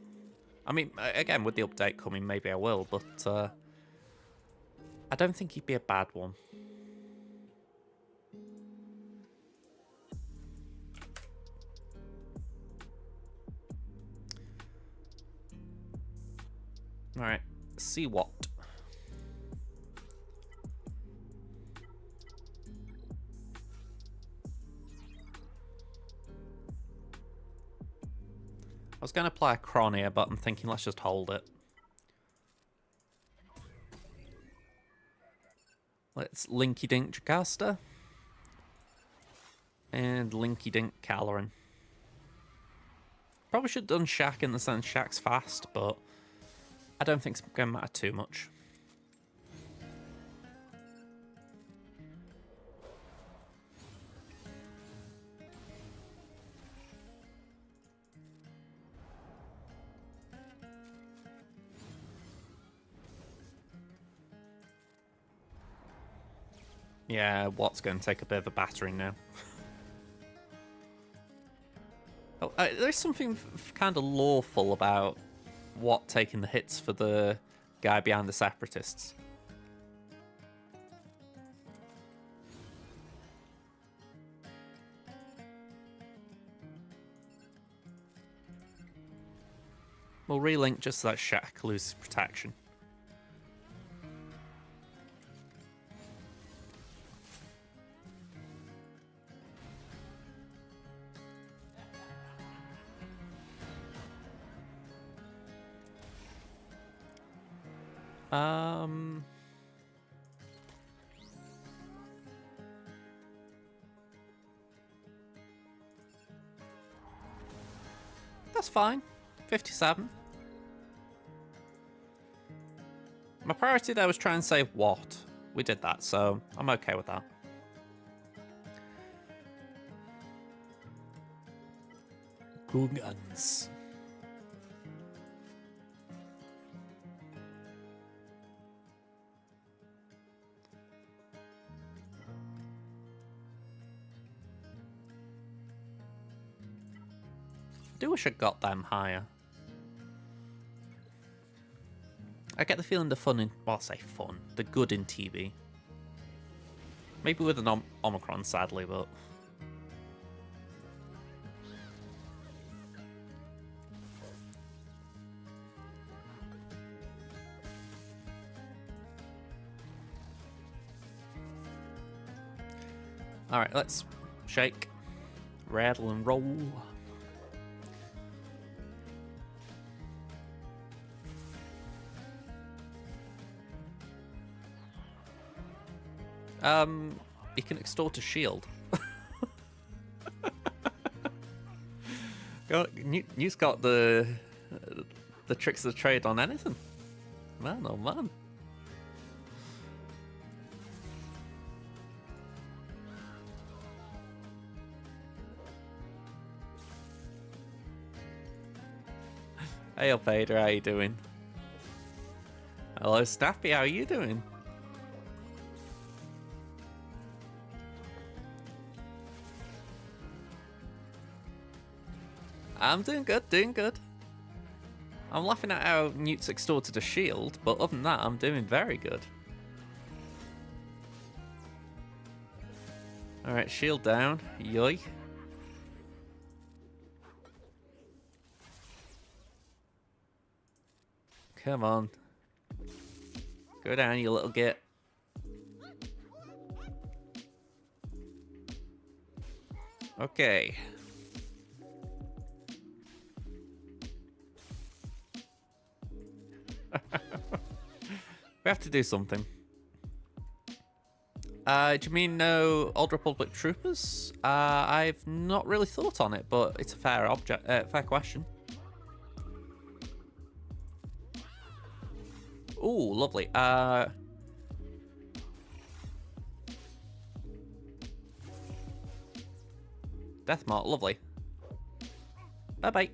Speaker 1: I mean, again, with the update coming, maybe I will, but I don't think he'd be a bad one. Alright, see what? I was going to apply a Cron here, but I'm thinking let's just hold it. Let's Linky Dink Jocasta. And Linky Dink Caloran. Probably should have done Shaq in the sense Shaq's fast, but I don't think it's going to matter too much. Yeah, Watt's going to take a bit of a battering now. Oh, there's something kind of lawful about Watt taking the hits for the guy behind the Separatists. We'll relink just so that Shaq loses protection. That's fine. 57. My priority there was trying to save Watt. We did that, so I'm okay with that. Good guns. I do wish I got them higher. I get the feeling the fun in... well, I'll say fun. The good in TB. Maybe with an Omicron, sadly, but... Alright, let's shake, rattle and roll. You can extort a shield. Newt's got the tricks of the trade on anything. Man, oh man. Hey up, Vader, how you doing? Hello, Snappy, how are you doing? I'm doing good, doing good. I'm laughing at how Newt's extorted a shield, but other than that, I'm doing very good. Alright, shield down. Yoy. Come on. Go down, you little git. Okay. We have to do something. Do you mean no Old Republic troopers? I've not really thought on it, but it's a fair fair question. Ooh, lovely. Deathmark, lovely. Bye-bye.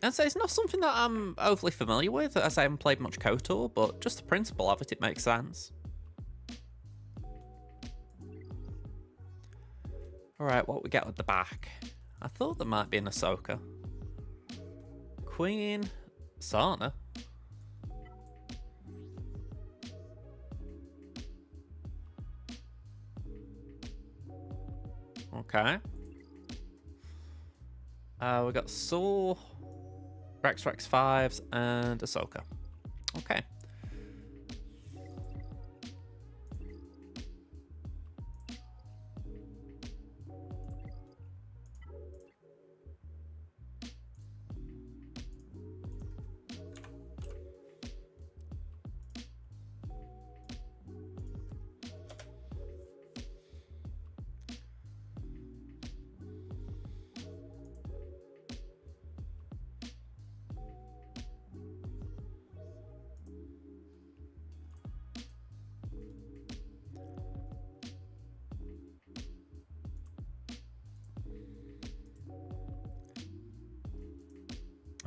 Speaker 1: And so it's not something that I'm overly familiar with, as I haven't played much KOTOR, but just the principle of it, it makes sense. Alright, what we get with the back? I thought there might be an Ahsoka. Queen Sana. Okay. We got Saw, Rex 5s, and Ahsoka. Okay.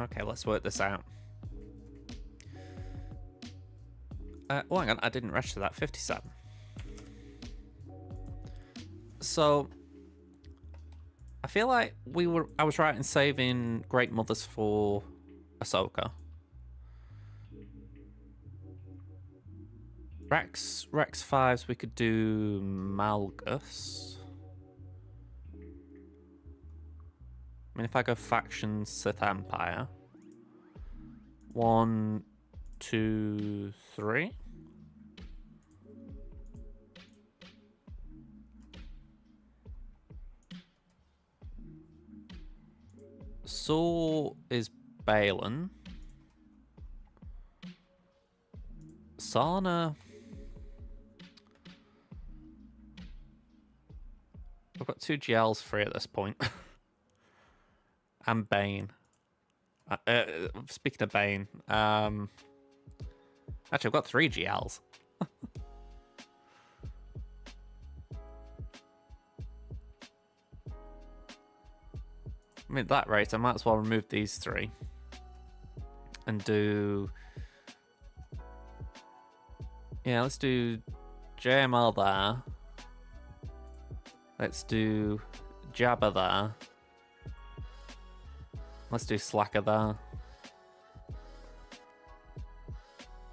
Speaker 1: Okay, let's work this out. Oh, hang on, I didn't register that. 57. So, I feel like I was right in saving Great Mothers for Ahsoka. Rex 5s, we could do Malgus. I mean, if I go faction Sith Empire. 1, 2, 3. Saw is Balin. Sana. I've got 2 GLs free at this point. And Bane. Speaking of Bane, actually I've got 3 GLs. I mean, at that rate, I might as well remove these 3 and do. Yeah, let's do JML there. Let's do Jabba there. Let's do Slacker there.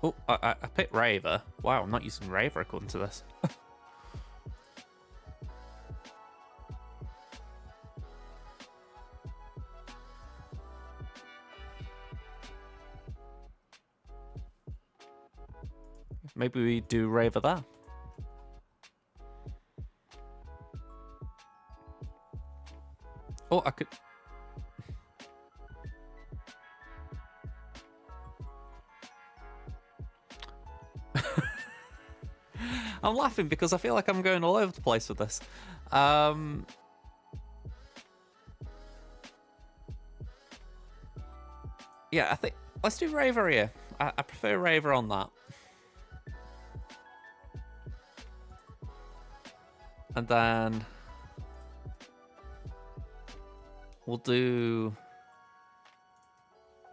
Speaker 1: Oh, I picked Raver. Wow, I'm not using Raver according to this. Maybe we do Raver there. Oh, I could. I'm laughing because I feel like I'm going all over the place with this. Yeah, I think let's do Raver here. I prefer Raver on that. And then we'll do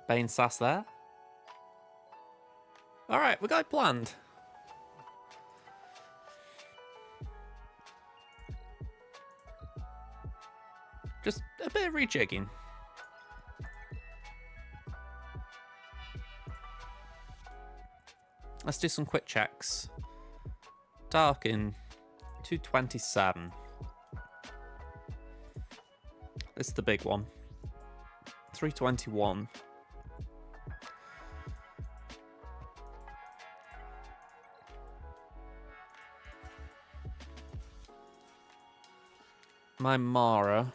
Speaker 1: Bane Sass there. Alright, we got it planned. Just a bit of rejigging. Let's do some quick checks. Darkin, 227. This is the big one. 321. My Mara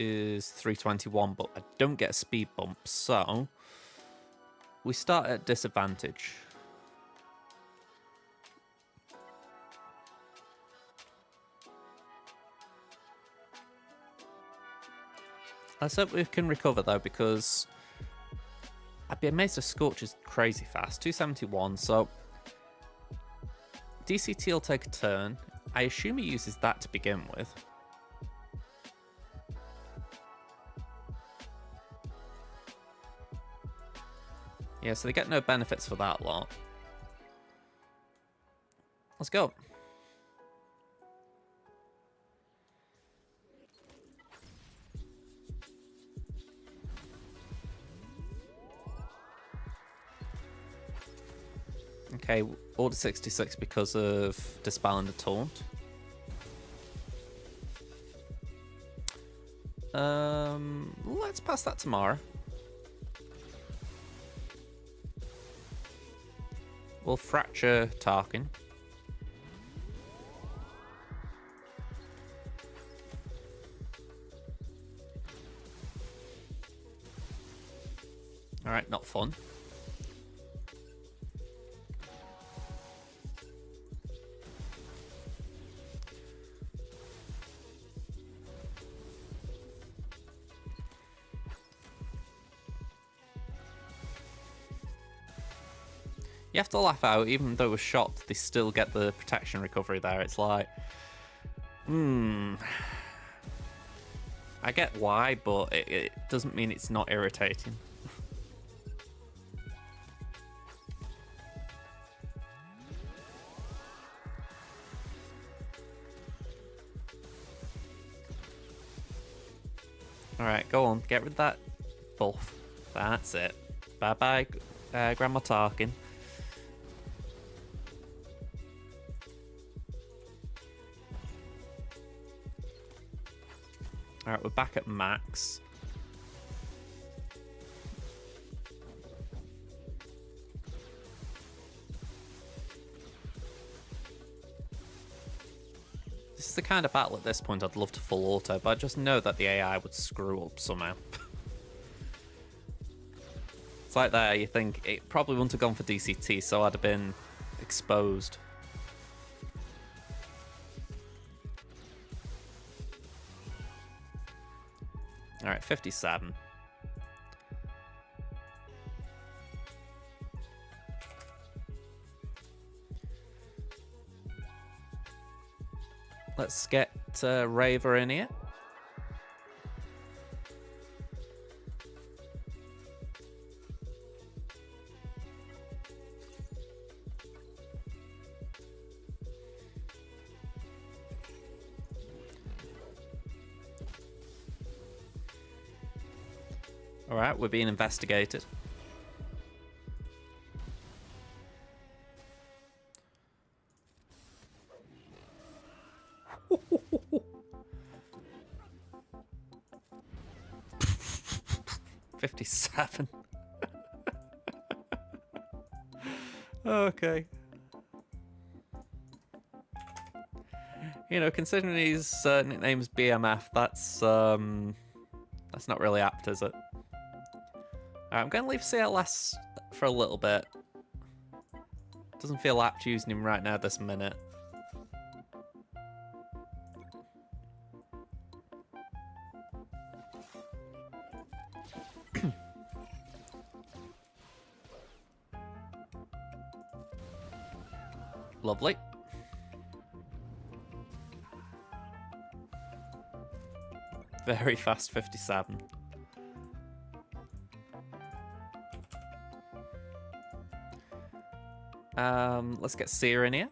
Speaker 1: is 321, but I don't get a speed bump, so we start at disadvantage. Let's hope we can recover though, because I'd be amazed if SWGOH is crazy fast. 271, so DCT will take a turn. I assume he uses that to begin with. Yeah, so they get no benefits for that lot. Let's go. Okay, order 66 because of Dispel and the Taunt. Let's pass that tomorrow. We'll fracture Tarkin. Alright, not fun. You have to laugh out, even though we're shot, they still get the protection recovery there. It's like, I get why, but it doesn't mean it's not irritating. Alright, go on, get rid of that buff. That's it. Bye-bye, Grandma Tarkin. Alright, we're back at max. This is the kind of battle at this point I'd love to full auto, but I just know that the AI would screw up somehow. It's like there, you think it probably wouldn't have gone for DCT, so I'd have been exposed. Alright, 57. Let's get Raver in here. Alright, we're being investigated. $57. Okay. You know, considering his nickname's BMF, that's not really apt, is it? Alright, I'm going to leave CLS for a little bit. Doesn't feel apt using him right now this minute. Lovely. Very fast 57. Let's get Seer in here.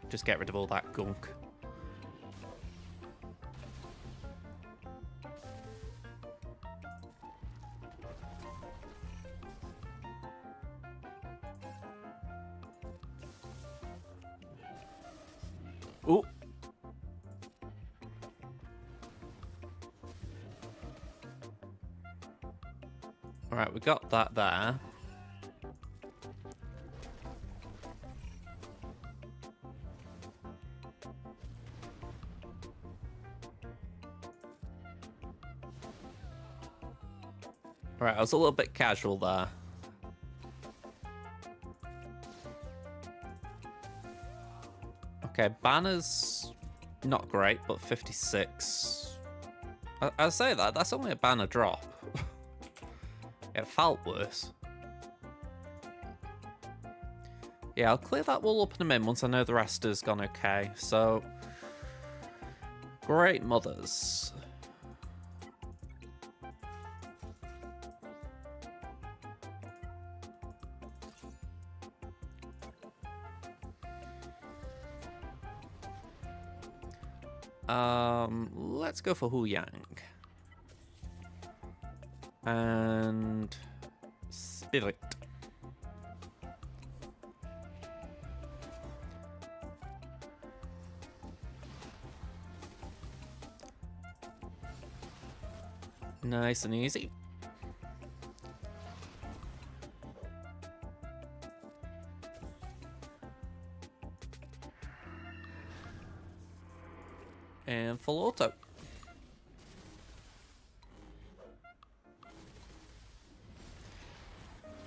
Speaker 1: Just get rid of all that gunk. Ooh. Alright, we got that there. Alright, I was a little bit casual there. Okay, banners, not great, but 56. I say that, that's only a banner drop. It felt worse. Yeah, I'll clear that wall up in a minute once I know the rest has gone okay. So, Great Mothers. Let's go for Hu Yang. And Spirit. Nice and easy. And full auto.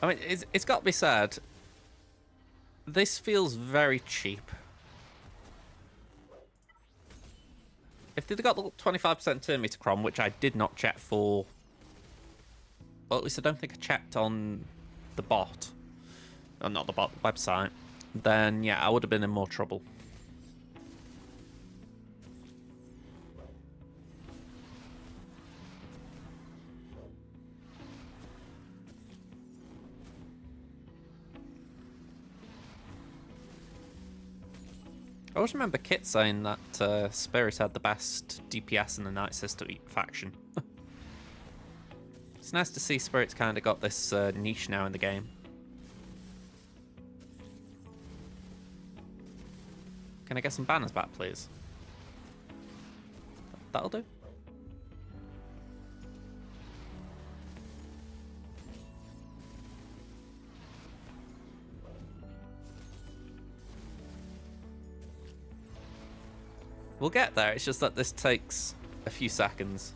Speaker 1: I mean, it's got to be said, this feels very cheap. If they'd got the 25% turn meter cron, which I did not check for, well, at least I don't think I checked on the bot, or not the bot, the website, then yeah, I would have been in more trouble. I always remember Kit saying that Spirit had the best DPS in the Night Sister faction. It's nice to see Spirit's kind of got this niche now in the game. Can I get some banners back, please? That'll do. We'll get there, it's just that this takes a few seconds.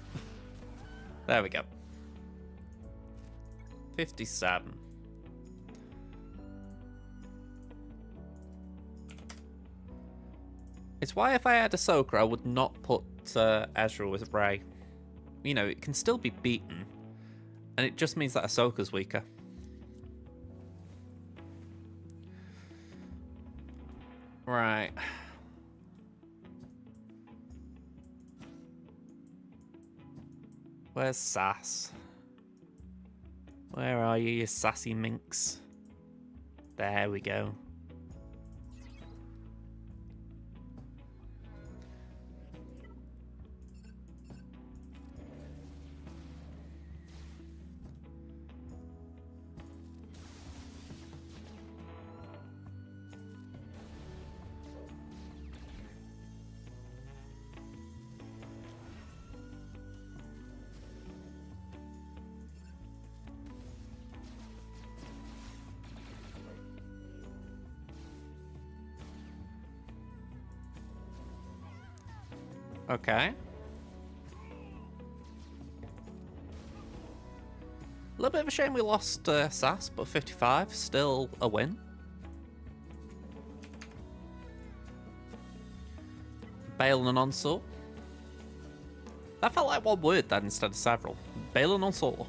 Speaker 1: There we go. 57. It's why if I had Ahsoka, I would not put Ezra with Rey. You know, it can still be beaten, and it just means that Ahsoka's weaker. Right. Where's Sass? Where are you, you sassy minx? There we go. Okay. A little bit of a shame we lost Sass, but 55, still a win. Bail and Onslaught. That felt like one word then instead of several. Bail and Onslaught.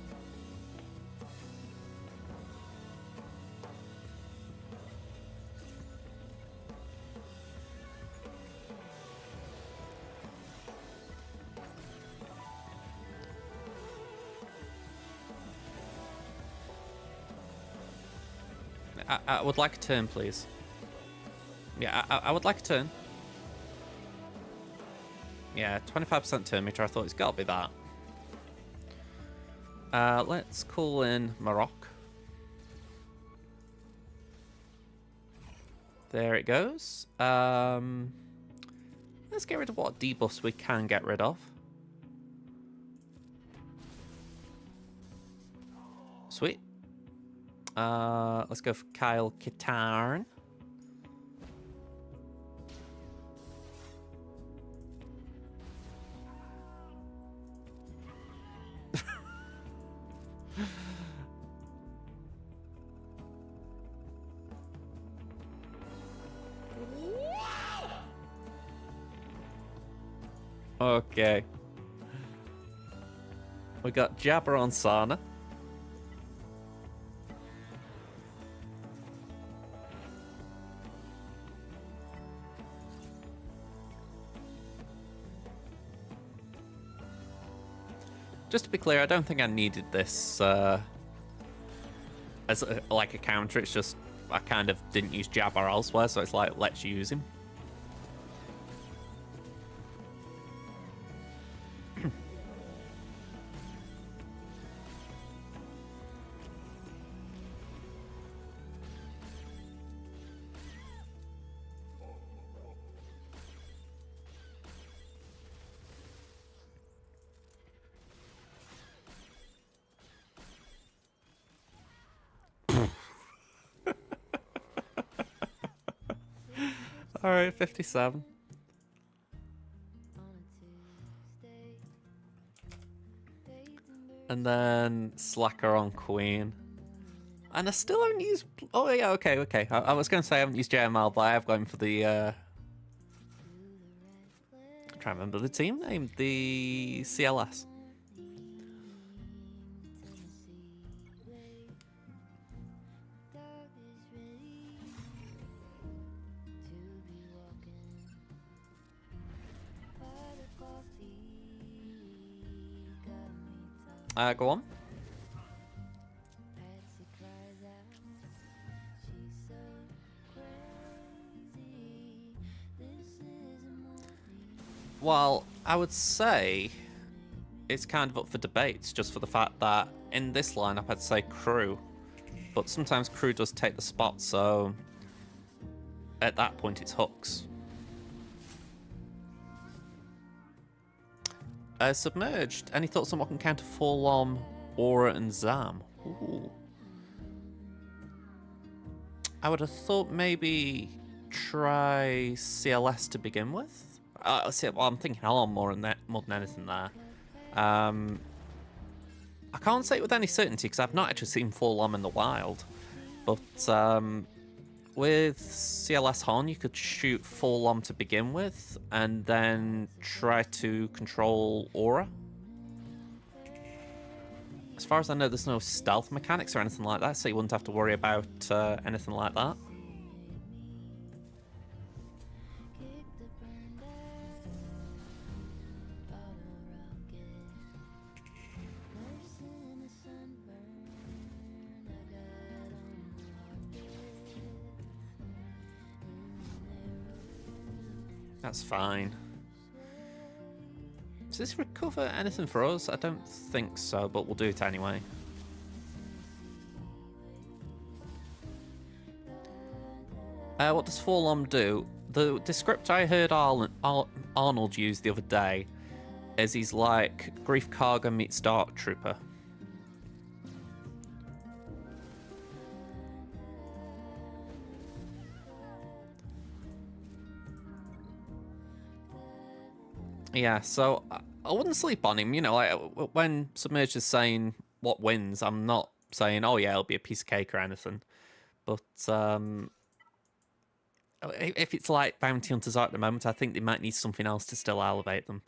Speaker 1: I would like a turn, please. Yeah, I would like a turn. Yeah, 25% turn meter. I thought it's got to be that. Let's call in Maroc. There it goes. Let's get rid of what debuffs we can get rid of. Sweet. Let's go for Kyle Katarn. Okay. We got Jabber on Sana. Just to be clear, I don't think I needed this as like a counter. It's just I kind of didn't use Jabber elsewhere, so it's like, let's use him. All right, 57. And then Slacker on Queen. And I still haven't used... Oh, yeah, okay. I was going to say I haven't used JML, but I have gone for the... I'm trying to remember the team name. The CLS. Go on. Well, I would say it's kind of up for debates, just for the fact that in this lineup I'd say Crew, but sometimes Crew does take the spot, so at that point it's Hooks. Submerged. Any thoughts on what can counter Forlom, Aura, and Zam? Ooh. I would have thought maybe try CLS to begin with. I'm thinking Helm more than anything there. I can't say it with any certainty because I've not actually seen Forlom in the wild. But with CLS Horn, you could shoot Forlom to begin with, and then try to control Aura. As far as I know, there's no stealth mechanics or anything like that, so you wouldn't have to worry about anything like that. That's fine. Does this recover anything for us? I don't think so, but we'll do it anyway. What does Forlom do? The descriptor I heard Arnold use the other day is he's like Grief Karga meets Dark Trooper. Yeah, so I wouldn't sleep on him. You know, like when Submerged is saying what wins, I'm not saying, oh yeah, it'll be a piece of cake or anything. But if it's like Bounty Hunters are at the moment, I think they might need something else to still elevate them.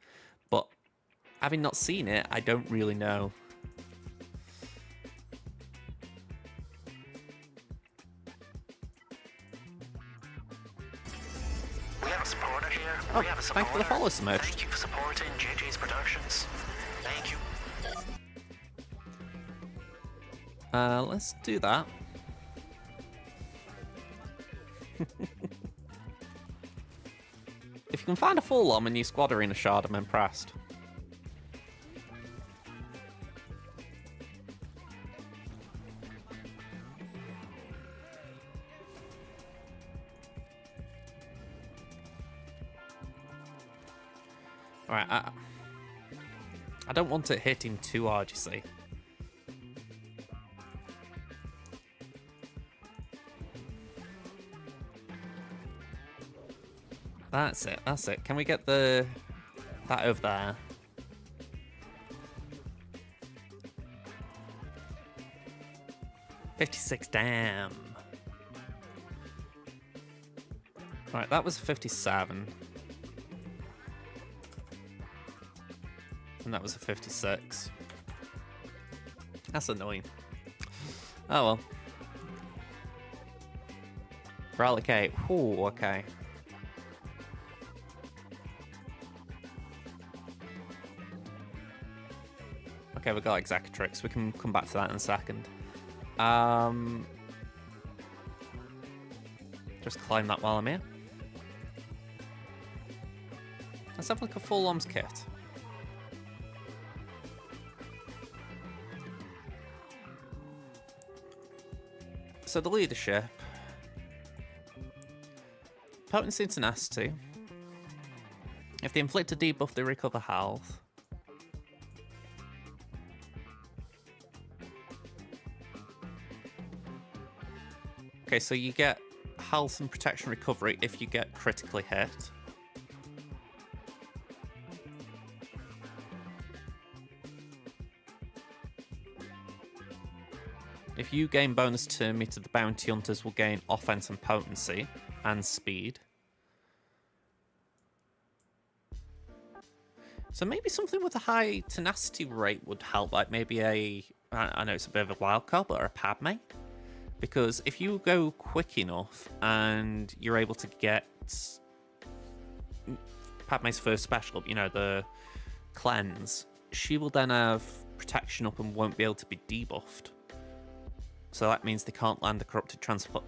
Speaker 1: But having not seen it, I don't really know.
Speaker 2: We have a supporter here.
Speaker 1: Oh,
Speaker 2: we have a supporter.
Speaker 1: thanks for the follow, Submerged.
Speaker 2: Thank you for supporting JJ's Productions. Thank you.
Speaker 1: Let's do that. If you can find a Forlom in your squad arena shard, I'm impressed. Alright, I don't want it hitting too hard, you see. That's it, that's it. Can we get that over there? $56, damn. Right, that was 57. And that was a 56. That's annoying. Oh well. Relic 8. Ooh, okay. Okay, we got Executrix. We can come back to that in a second. Just climb that while I'm here. Let's have like a full arms kit. So the leadership, potency and tenacity. If they inflict a debuff, they recover health. Okay, so you get health and protection recovery if you get critically hit. If you gain bonus to meter, the bounty hunters will gain offense and potency and speed. So maybe something with a high tenacity rate would help, like maybe I know it's a bit of a wild card, but a Padme. Because if you go quick enough and you're able to get Padme's first special up, you know, the cleanse, she will then have protection up and won't be able to be debuffed. So that means they can't land the corrupted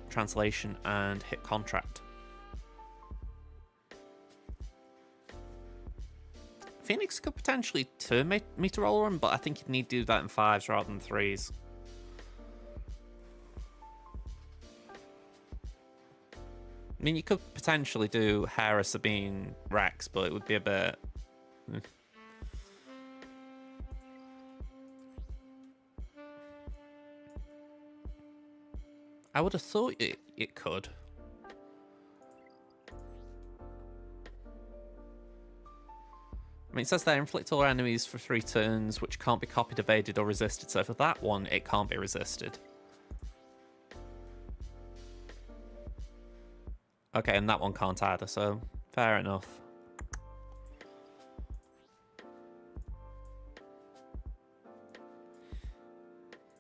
Speaker 1: translation and hit contract. Phoenix could potentially turn meter roller on, but I think you'd need to do that in 5s rather than 3s. I mean, you could potentially do Hera, Sabine, Rex, but it would be a bit... I would have thought it could. I mean, it says there, inflict all enemies for 3 turns, which can't be copied, evaded, or resisted. So for that one, it can't be resisted. Okay, and that one can't either, so fair enough.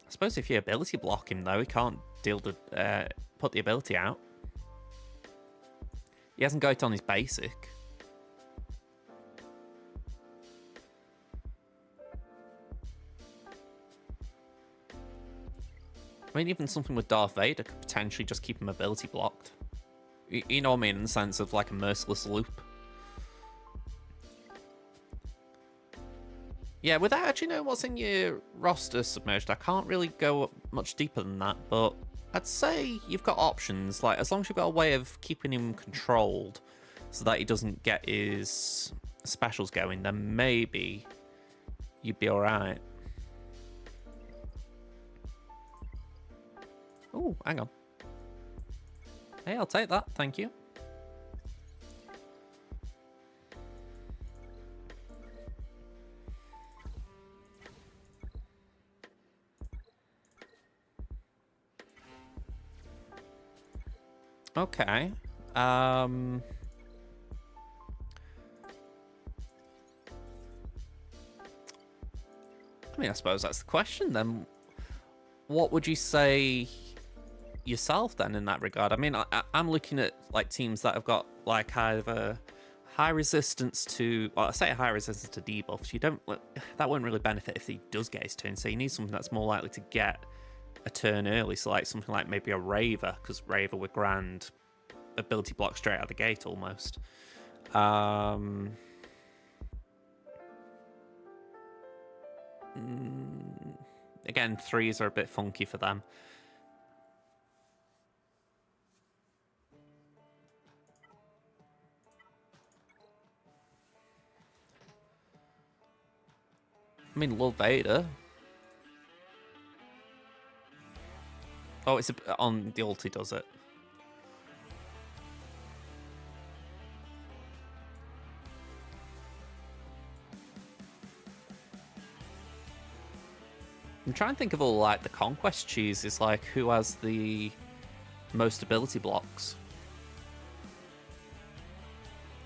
Speaker 1: I suppose if you ability block him, though, he can't put the ability out. He hasn't got it on his basic. I mean, even something with Darth Vader could potentially just keep him ability blocked. You know what I mean, in the sense of like a merciless loop. Yeah, without actually knowing what's in your roster submerged, I can't really go much deeper than that, but I'd say you've got options. Like, as long as you've got a way of keeping him controlled so that he doesn't get his specials going, then maybe you'd be alright. Oh, hang on. Hey, I'll take that, thank you. Okay. I mean, I suppose that's the question then. What would you say yourself then in that regard? I mean, I'm looking at like teams that have got like either high resistance to, well, I say high resistance to debuffs. That wouldn't really benefit if he does get his turn. So you need something that's more likely to get a turn early. So like something like maybe a Raver, because Raver would grant ability block straight out of the gate almost. Again, 3s are a bit funky for them. I mean, Lord Vader. Oh, it's on the ulti, does it? I'm trying to think of all like the conquest cheeses, like who has the most ability blocks.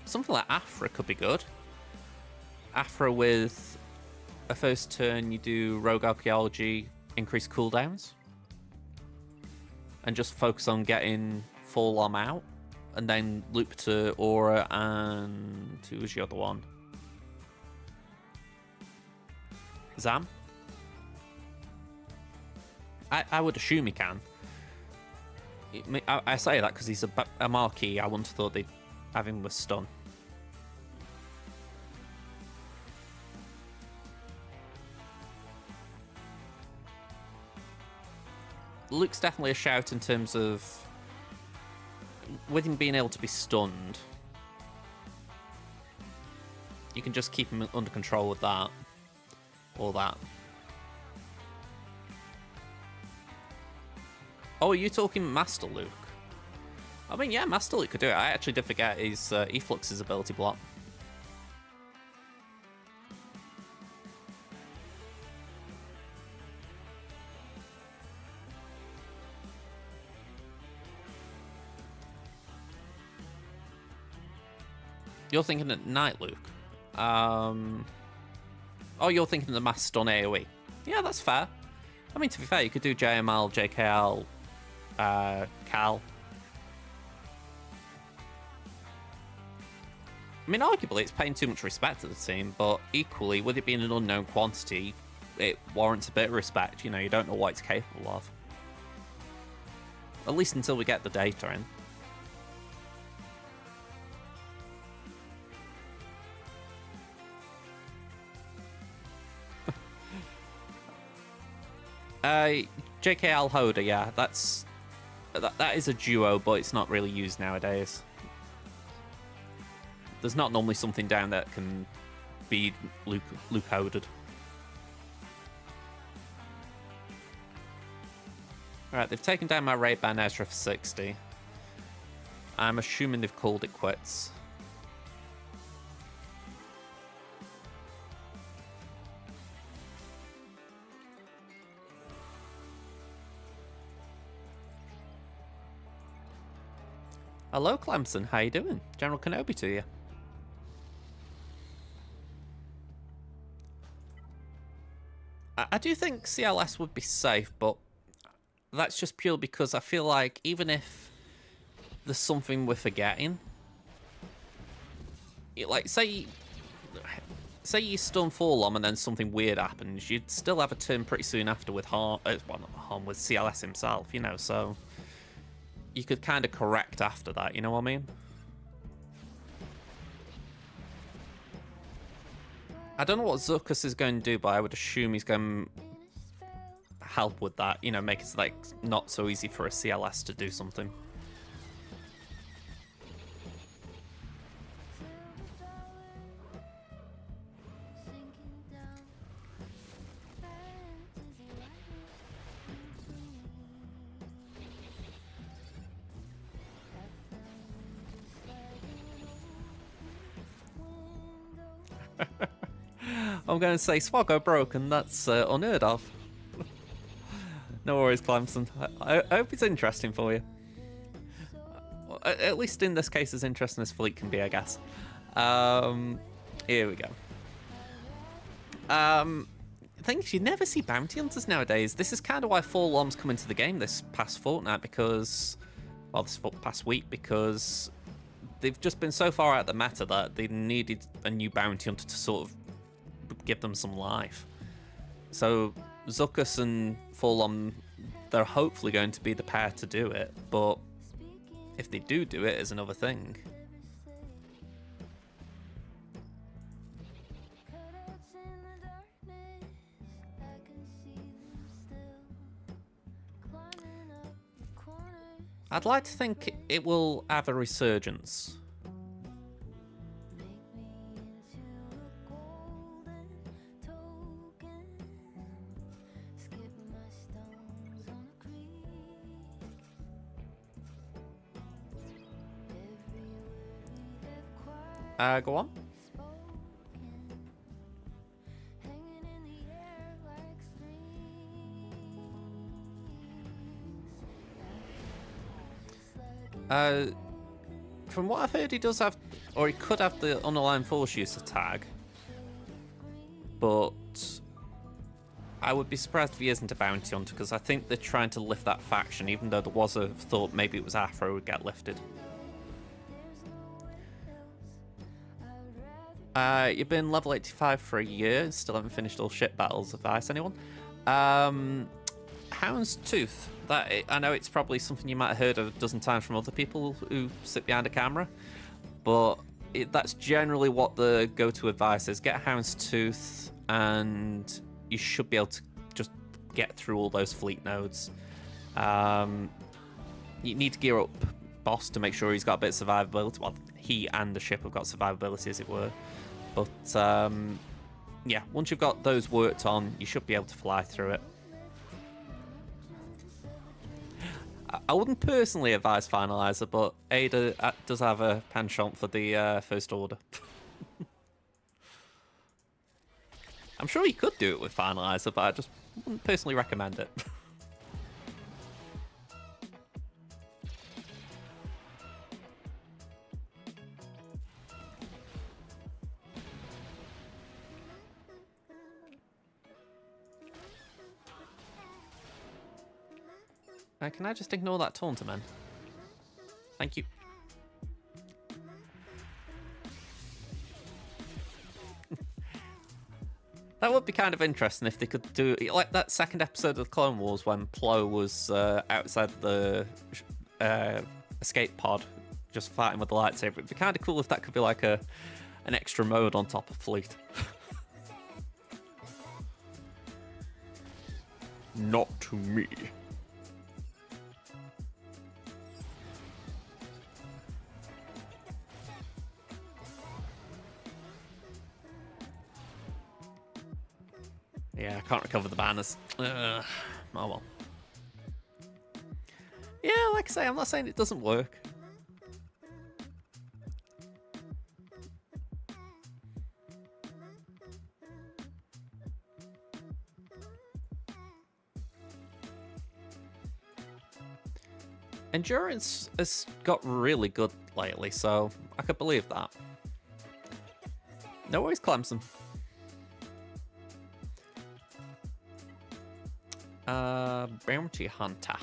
Speaker 1: Something like Afra could be good. Afra with a first turn you do Rogue Archaeology, increase cooldowns, and just focus on getting full Lom out, and then loop to Aura and who was the other one? Zam? I would assume he can. I say that because he's a marquee. I wouldn't have thought they'd have him with stun. Luke's definitely a shout in terms of with him being able to be stunned. You can just keep him under control with that. Or that. Oh, are you talking Master Luke? I mean, yeah, Master Luke could do it. I actually did forget his Efflux's ability block. You're thinking at Night Luke. Oh, you're thinking of the Mass Stun AoE. Yeah, that's fair. I mean, to be fair, you could do JML, JKL, Cal. I mean, arguably, it's paying too much respect to the team, but equally, with it being an unknown quantity, it warrants a bit of respect. You know, you don't know what it's capable of. At least until we get the data in. JKL Hoda, yeah, that is a duo, but it's not really used nowadays. There's not normally something down that can be Luke Hoded. Alright, they've taken down my raid ban Ezra for 60. I'm assuming they've called it quits. Hello, Clemson. How you doing? General Kenobi to you. I do think CLS would be safe, but that's just purely because I feel like even if there's something we're forgetting, like say you stun Forlom and then something weird happens, you'd still have a turn pretty soon after with well, not Harm, with CLS himself, you know, so you could kind of correct after that, you know what I mean? I don't know what Zuckus is going to do, but I would assume he's going to help with that, you know, make it like not so easy for a CLS to do something. I'm going to say SWGOH broken, that's unheard of. No worries, Clemson. I hope it's interesting for you. At least in this case, as interesting as Fleet can be, I guess. Here we go. Things you never see bounty hunters nowadays. This is kind of why Forlom's come into the game this past fortnight because, well, this past week, because they've just been so far out of the meta that they needed a new bounty hunter to sort of give them some life. So Zuckus and Forlom, they're hopefully going to be the pair to do it, but if they do it is another thing. I'd like to think it will have a resurgence. Go on. From what I've heard, he does have, or he could have the unaligned force user tag, but I would be surprised if he isn't a bounty hunter, because I think they're trying to lift that faction, even though there was a thought maybe it was Afro would get lifted. You've been level 85 for a year, still haven't finished all ship battles. Advice, anyone? Houndstooth. I know it's probably something you might have heard of a dozen times from other people who sit behind a camera, but that's generally what the go-to advice is. Get a Houndstooth, and you should be able to just get through all those fleet nodes. You need to gear up Boss to make sure he's got a bit of survivability. Well, he and the ship have got survivability, as it were. But yeah, once you've got those worked on, you should be able to fly through it. I wouldn't personally advise Finalizer, but Ada does have a penchant for the First Order. I'm sure you could do it with Finalizer, but I just wouldn't personally recommend it. Can I just ignore that taunter, man? Thank you. That would be kind of interesting if they could do like that second episode of the Clone Wars when Plo was outside the escape pod, just fighting with the lightsaber. It'd be kind of cool if that could be like an extra mode on top of Fleet. Not to me. Yeah, I can't recover the banners. Oh well. Yeah, like I say, I'm not saying it doesn't work. Endurance has got really good lately, so I could believe that. No worries, Clemson. Bounty Hunter.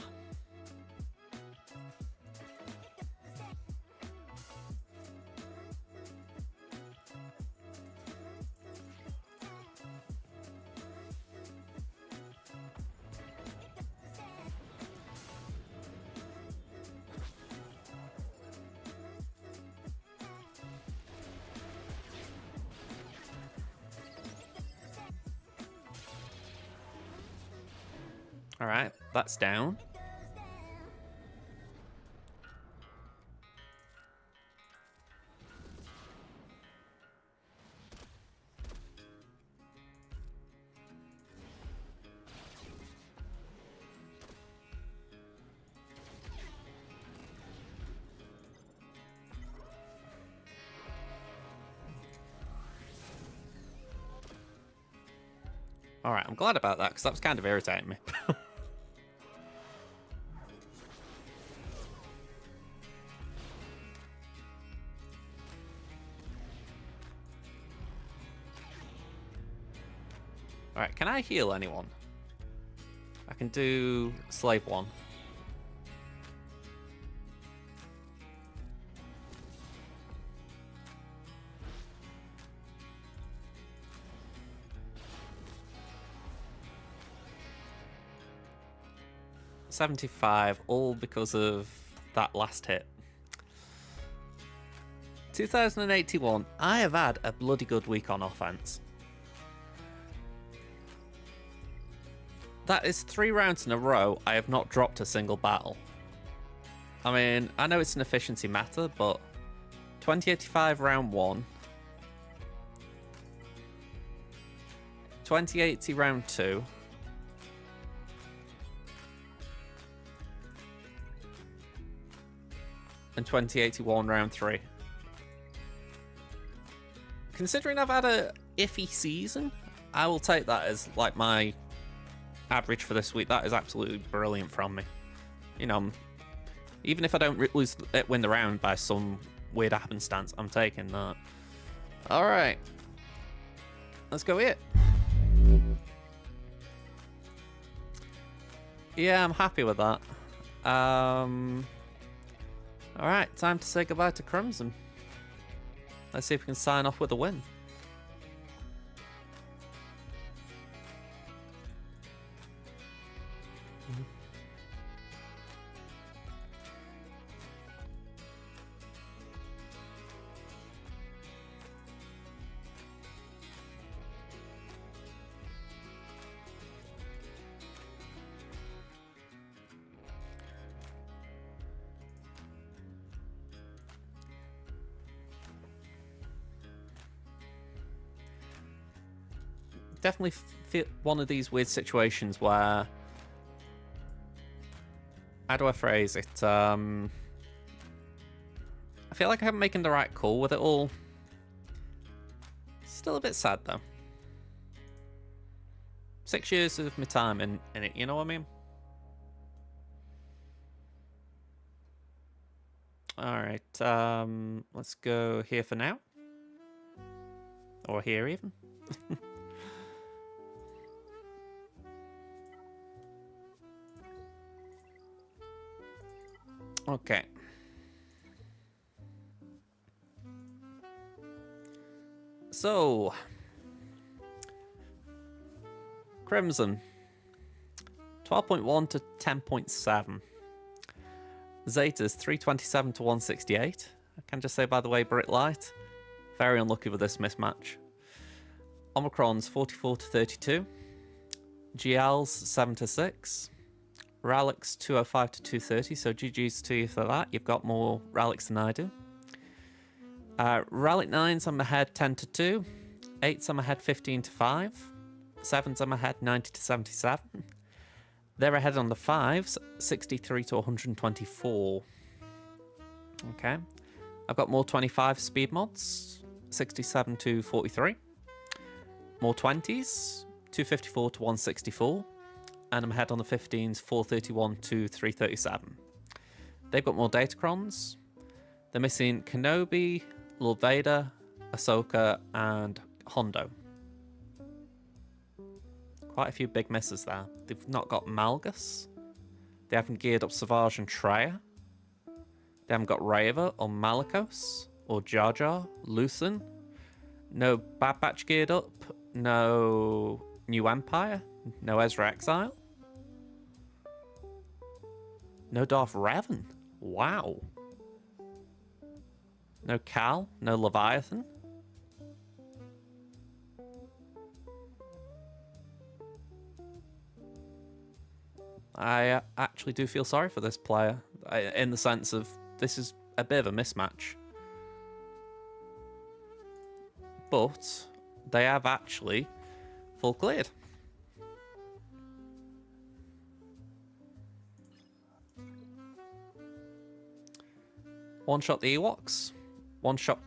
Speaker 1: All right, that's down. All right, I'm glad about that because that was kind of irritating me. Alright, can I heal anyone? I can do Slave 1. $75, all because of that last hit. 2081, I have had a bloody good week on offense. That is 3 rounds in a row I have not dropped a single battle. I mean, I know it's an efficiency matter, but 2085 round 1, 2080 round 2, and 2081 round 3. Considering I've had a iffy season, I will take that as like my average for this week. That is absolutely brilliant from me. You know, Even if I don't win the round by some weird happenstance, I'm taking that. All right. Let's go here. Yeah, I'm happy with that. All right, time to say goodbye to Crimson. Let's see if we can sign off with a win. Definitely feel one of these weird situations where, how do I phrase it? I feel like I'm making the right call with it all. Still a bit sad though. 6 years of my time in it, you know what I mean? Alright, let's go here for now. Or here even. Okay. So, Crimson, 12.1 to 10.7. Zeta's 327 to 168. I can just say, by the way, Brit Light, very unlucky with this mismatch. Omicron's 44 to 32. GL's 7 to 6. Ralix 205 to 230, so GG's to you for that. You've got more Ralix than I do. Rallic 9's I'm ahead 10 to 2. 8's I'm ahead 15 to 5. 7's I'm ahead 90 to 77. They're ahead on the 5s, 63 to 124. Okay. I've got more 25 speed mods, 67 to 43. More 20s, 254 to 164. And I'm ahead on the 15s, 431 to 337. They've got more Datacrons. They're missing Kenobi, Lord Vader, Ahsoka, and Hondo. Quite a few big misses there. They've not got Malgus. They haven't geared up Savage and Traya. They haven't got Raeva or Malicos or Jar Jar, Lucen. No Bad Batch geared up. No New Empire. No Ezra Exile. No Darth Revan. Wow. No Cal. No Leviathan. I actually do feel sorry for this player, in the sense of this is a bit of a mismatch. But they have actually full cleared. One shot the Ewoks. One shot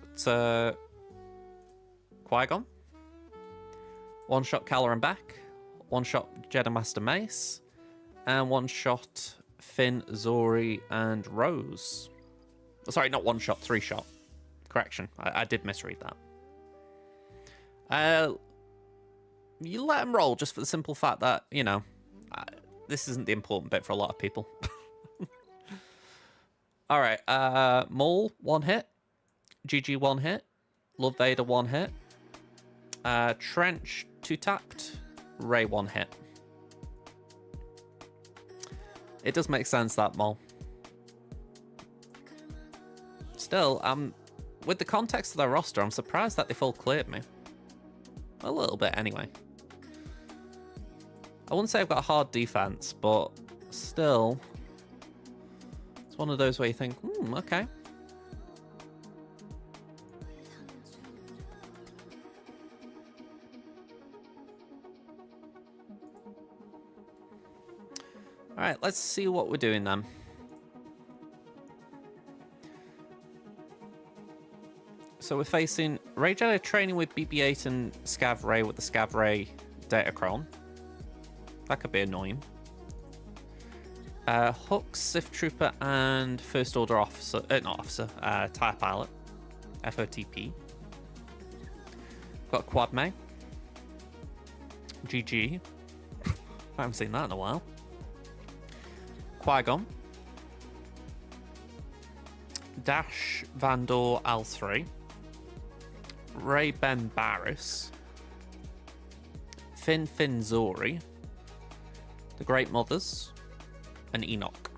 Speaker 1: Qui-Gon. One shot Caloran Beck. One shot Jedi Master Mace. And one shot Finn, Zori, and Rose. Sorry, not one shot, 3 shot. Correction, I did misread that. You let them roll just for the simple fact that, you know, this isn't the important bit for a lot of people. Alright, Maul, 1 hit. GG, 1 hit. Lord Vader, 1 hit. Trench, 2 tapped. Rey, 1 hit. It does make sense, that Maul. Still, with the context of their roster, I'm surprised that they full cleared me. A little bit, anyway. I wouldn't say I've got a hard defense, but still, it's one of those where you think, okay. Alright, let's see what we're doing then. So we're facing Rey Jedi training with BB-8 and Scav Rey with the Scav Rey Datacron. That could be annoying. Hooks, Sith Trooper, and First Order Officer. Not Officer, TIE Pilot. FOTP. Got Quad May. GG. I haven't seen that in a while. Qui-Gon. Dash Vandor L3. Ray Ben Barris. Finn Zori. The Great Mothers. And Enoch.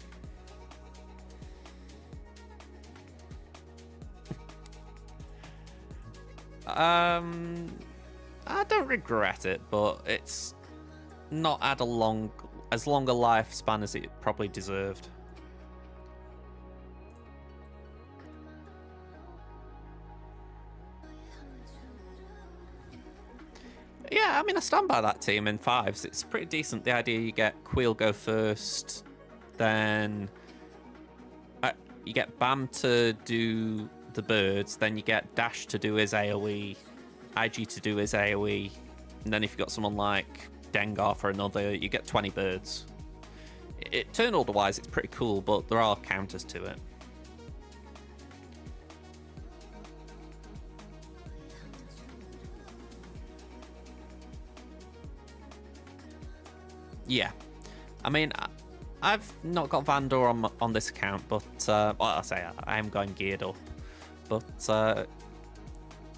Speaker 1: I don't regret it, but it's not had as long a lifespan as it probably deserved. Yeah, I mean, I stand by that team in 5s. It's pretty decent. The idea you get Queel go first, then you get Bam to do the birds, then you get Dash to do his AoE, IG to do his AoE, and then if you've got someone like Dengar for another, you get 20 birds. Turn order-wise, it's pretty cool, but there are counters to it. Yeah, I mean, I've not got Vandor on this account, but well, I say I am going geared up, but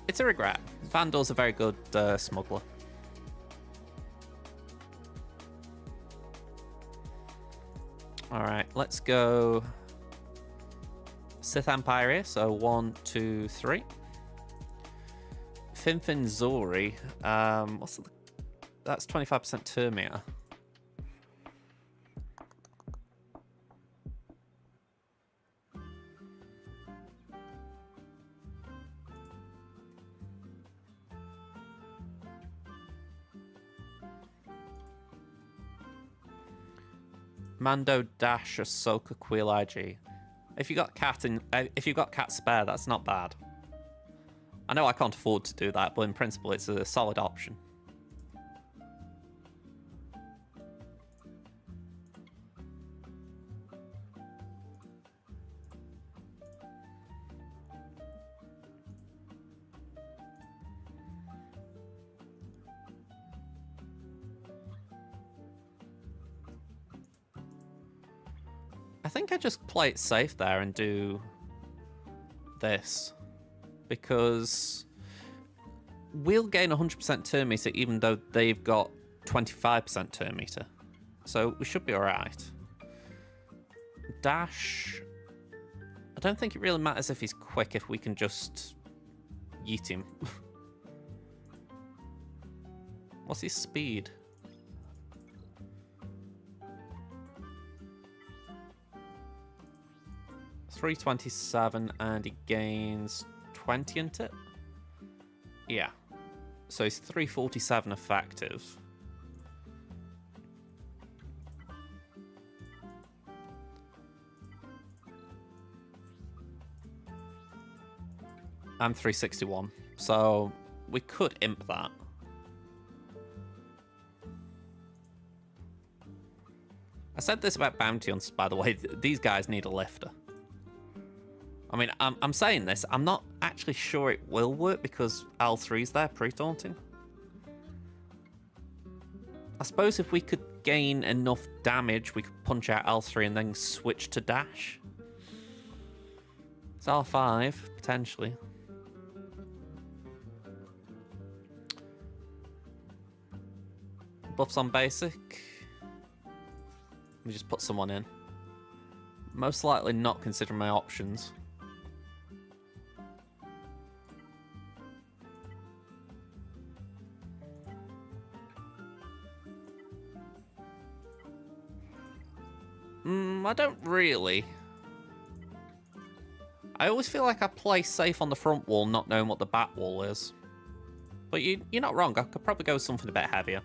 Speaker 1: it's a regret. Vandor's a very good smuggler. All right, let's go Sith Empire here. So 1, 2, 3. Finn Zori. That's 25% Termia. Mando, Dash, Ahsoka, Queel, IG. If you got Cat spare, that's not bad. I know I can't afford to do that, but in principle, it's a solid option. I think I just play it safe there and do this, because we'll gain 100% turn meter even though they've got 25% turn meter, so we should be alright. Dash, I don't think it really matters if he's quick if we can just yeet him. What's his speed? 327, and he gains 20 into it. Yeah, so he's 347 effective. I'm 361, so we could imp that. I said this about bounty hunts, by the way. These guys need a lifter. I mean, I'm saying this. I'm not actually sure it will work because L3's there pre-taunting. I suppose if we could gain enough damage, we could punch out L3 and then switch to Dash. It's R5, potentially. Buffs on basic. Let me just put someone in. Most likely not considering my options. I don't really. I always feel like I play safe on the front wall, not knowing what the back wall is. But you're not wrong. I could probably go with something a bit heavier.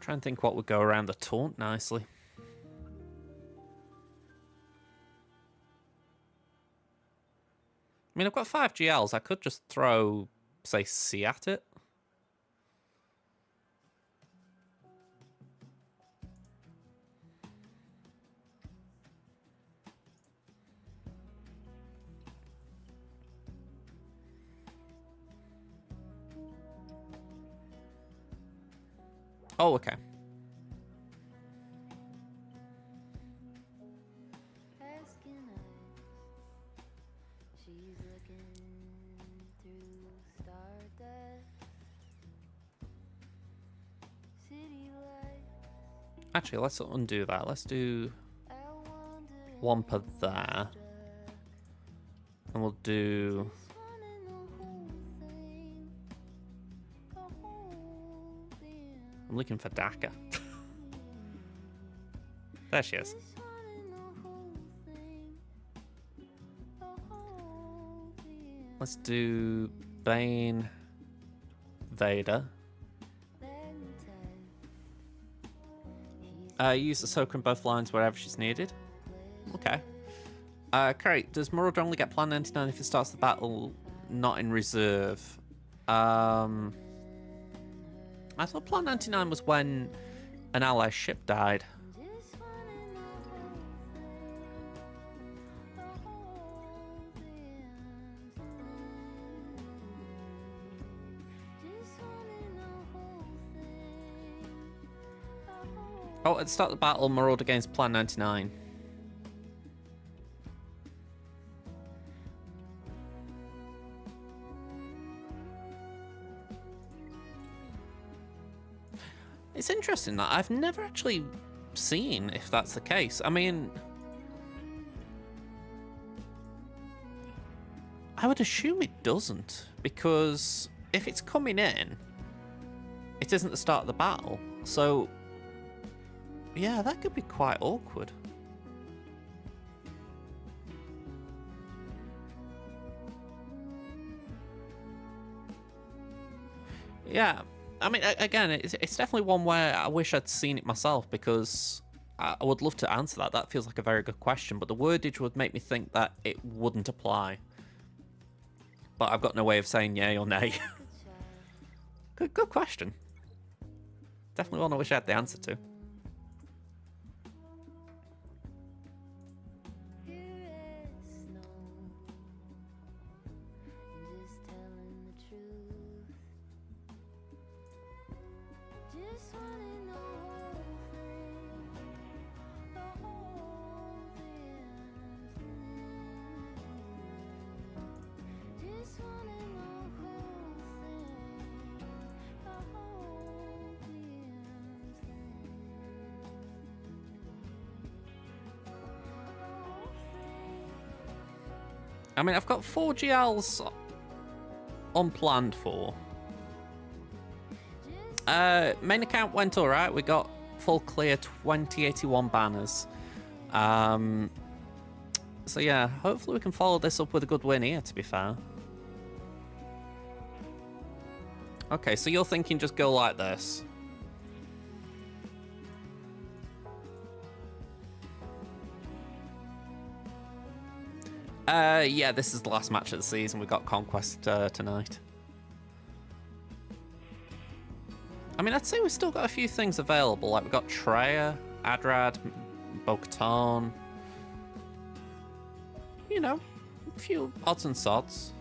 Speaker 1: Trying to think what would go around the taunt nicely. I mean, I've got 5 GLs. I could just throw, say, C at it. Oh, okay. Actually, let's undo that. Let's do Wampa there. And we'll do... I'm looking for Daka. There she is. Let's do Bane, Vader. Use the Ahsoka in both lines wherever she's needed. Okay. Great. Does Marauder only get Plan 99 if it starts the battle not in reserve? I thought Plan 99 was when an ally ship died. Oh, at the start of the battle, Marauder against Plan 99. It's interesting that I've never actually seen if that's the case. I mean, I would assume it doesn't, because if it's coming in, it isn't the start of the battle. So, yeah, that could be quite awkward. Yeah. I mean, again, it's definitely one where I wish I'd seen it myself, because I would love to answer that. That feels like a very good question, but the wordage would make me think that it wouldn't apply. But I've got no way of saying yay or nay. Good question. Definitely one I wish I had the answer to. I mean, I've got 4 GLs unplanned for. Main account went alright. We got full clear 2081 banners. So yeah, hopefully we can follow this up with a good win here, to be fair. Okay, so you're thinking just go like this. Yeah, this is the last match of the season. We've got Conquest tonight. I mean, I'd say we've still got a few things available. Like, we've got Treya, Adrad, Bo-Katan. You know, a few odds and sods.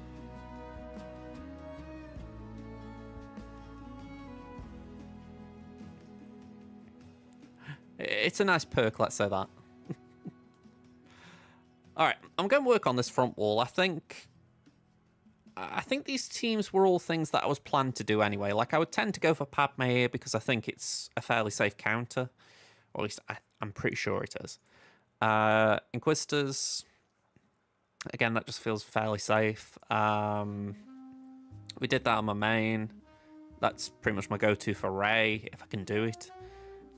Speaker 1: It's a nice perk, let's say that. Alright, I'm going to work on this front wall. I think these teams were all things that I was planned to do anyway. Like, I would tend to go for Padme here because I think it's a fairly safe counter. Or at least I'm pretty sure it is. Inquisitors, again, that just feels fairly safe. We did that on my main. That's pretty much my go-to for Rey, if I can do it.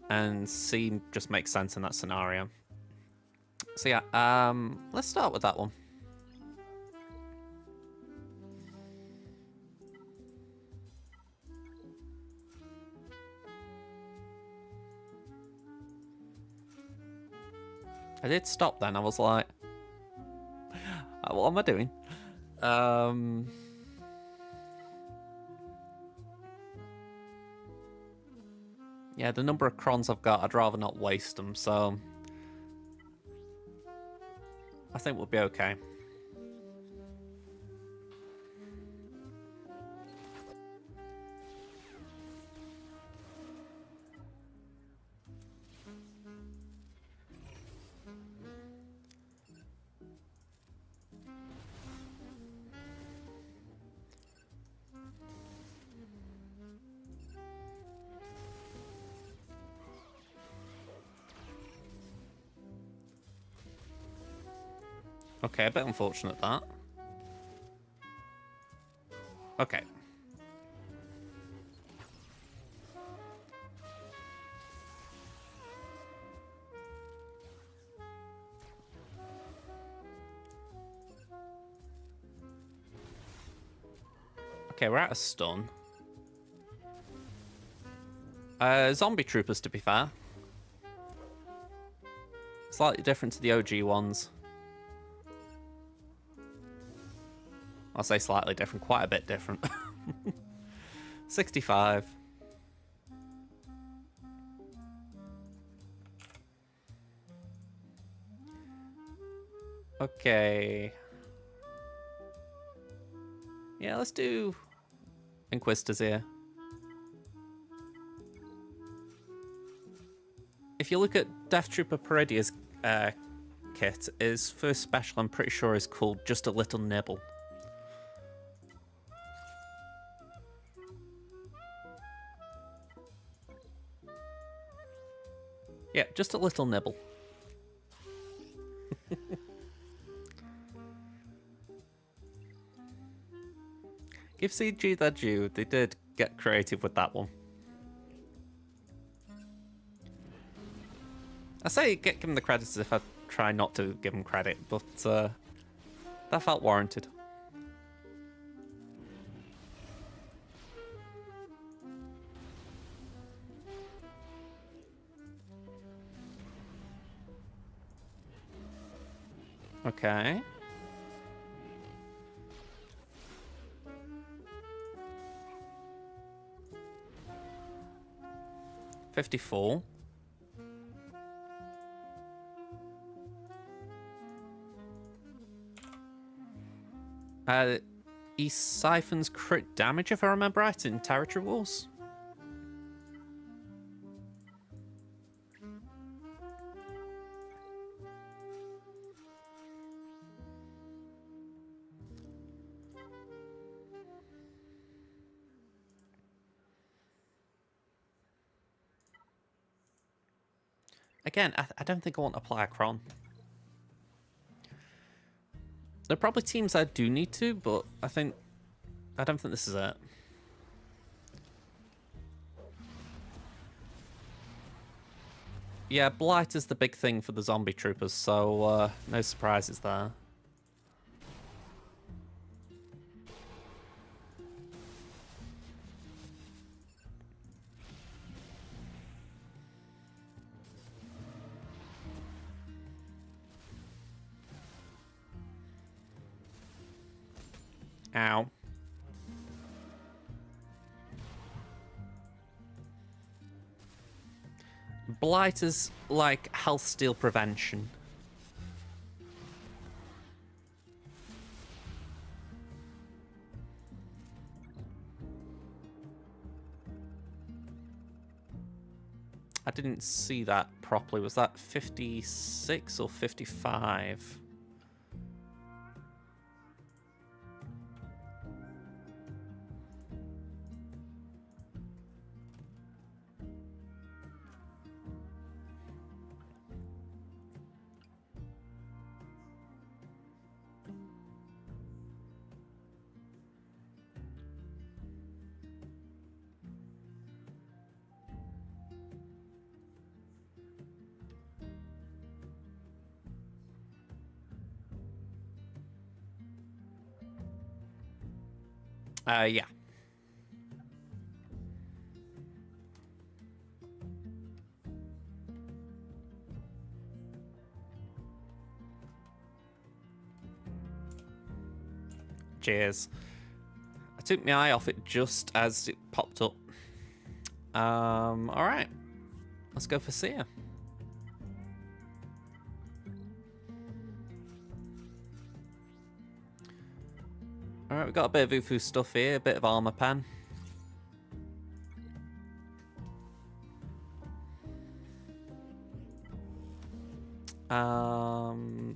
Speaker 1: And C just makes sense in that scenario. So yeah, let's start with that one. I did stop then. I was like, what am I doing? Yeah, the number of crons I've got, I'd rather not waste them, so I think we'll be okay. Okay, a bit unfortunate that. Okay. Okay, we're out of stun. Zombie troopers, to be fair. Slightly different to the OG ones. I'll say slightly different, quite a bit different. 65. Okay. Yeah, let's do Inquisitors here. If you look at Death Trooper Peridia's kit, his first special, I'm pretty sure, is called Just a Little Nibble. Yeah, just a little nibble. Give CG their due. They did get creative with that one. I say give him the credit as if I try not to give him credit, but that felt warranted. Okay. $54. He siphons crit damage, if I remember right, in Territory Wars. Again, I don't think I want to apply a cron. There are probably teams I do need to, but I don't think this is it. Yeah, Blight is the big thing for the zombie troopers, so no surprises there. Ow. Blight is like health steal prevention. I didn't see that properly. Was that 56 or 55? Yeah. Cheers. I took my eye off it just as it popped up. Alright. Let's go for Seer. Alright, we've got a bit of Ufu stuff here, a bit of armor pen.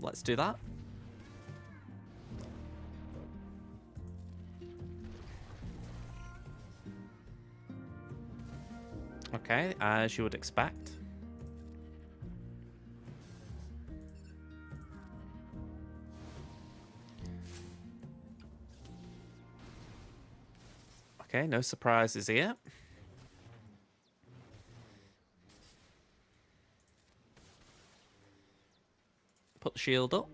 Speaker 1: Let's do that. Okay, as you would expect. Okay, no surprises here. Put the shield up.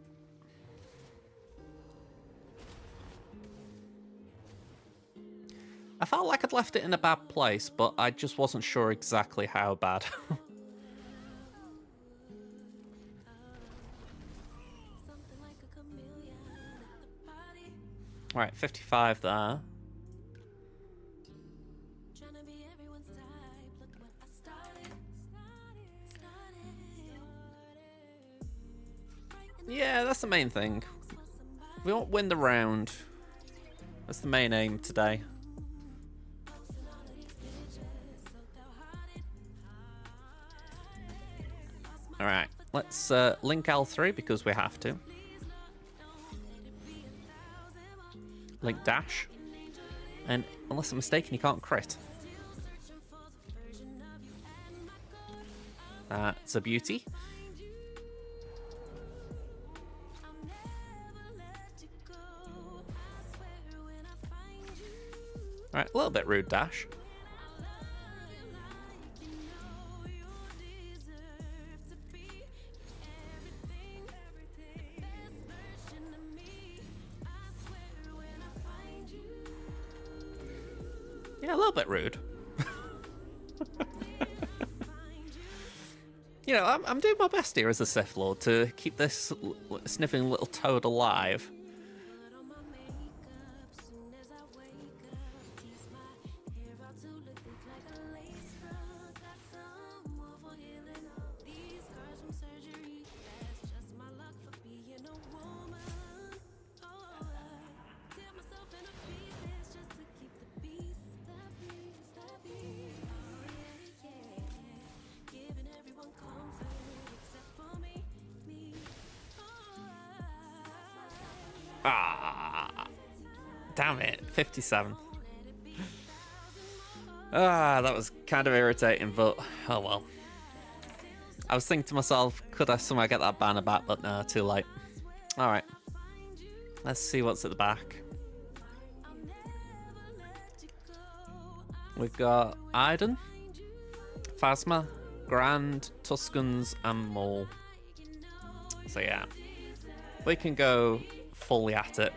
Speaker 1: I felt like I'd left it in a bad place, but I just wasn't sure exactly how bad. Right, 55 there. Yeah, that's the main thing. We won't win the round. That's the main aim today. Alright, let's link L3 because we have to. Link dash. And unless I'm mistaken, you can't crit. That's a beauty. Alright, a little bit rude dash. Yeah, a little bit rude. You know, I'm doing my best here as a Sith Lord to keep this sniffing little toad alive. Ah, damn it, 57. That was kind of irritating, but oh well. I was thinking to myself, could I somehow get that banner back, but no, too late. Alright, let's see what's at the back. We've got Iden, Phasma, Grand, Tuscans, and Maul. So yeah, we can go fully at it.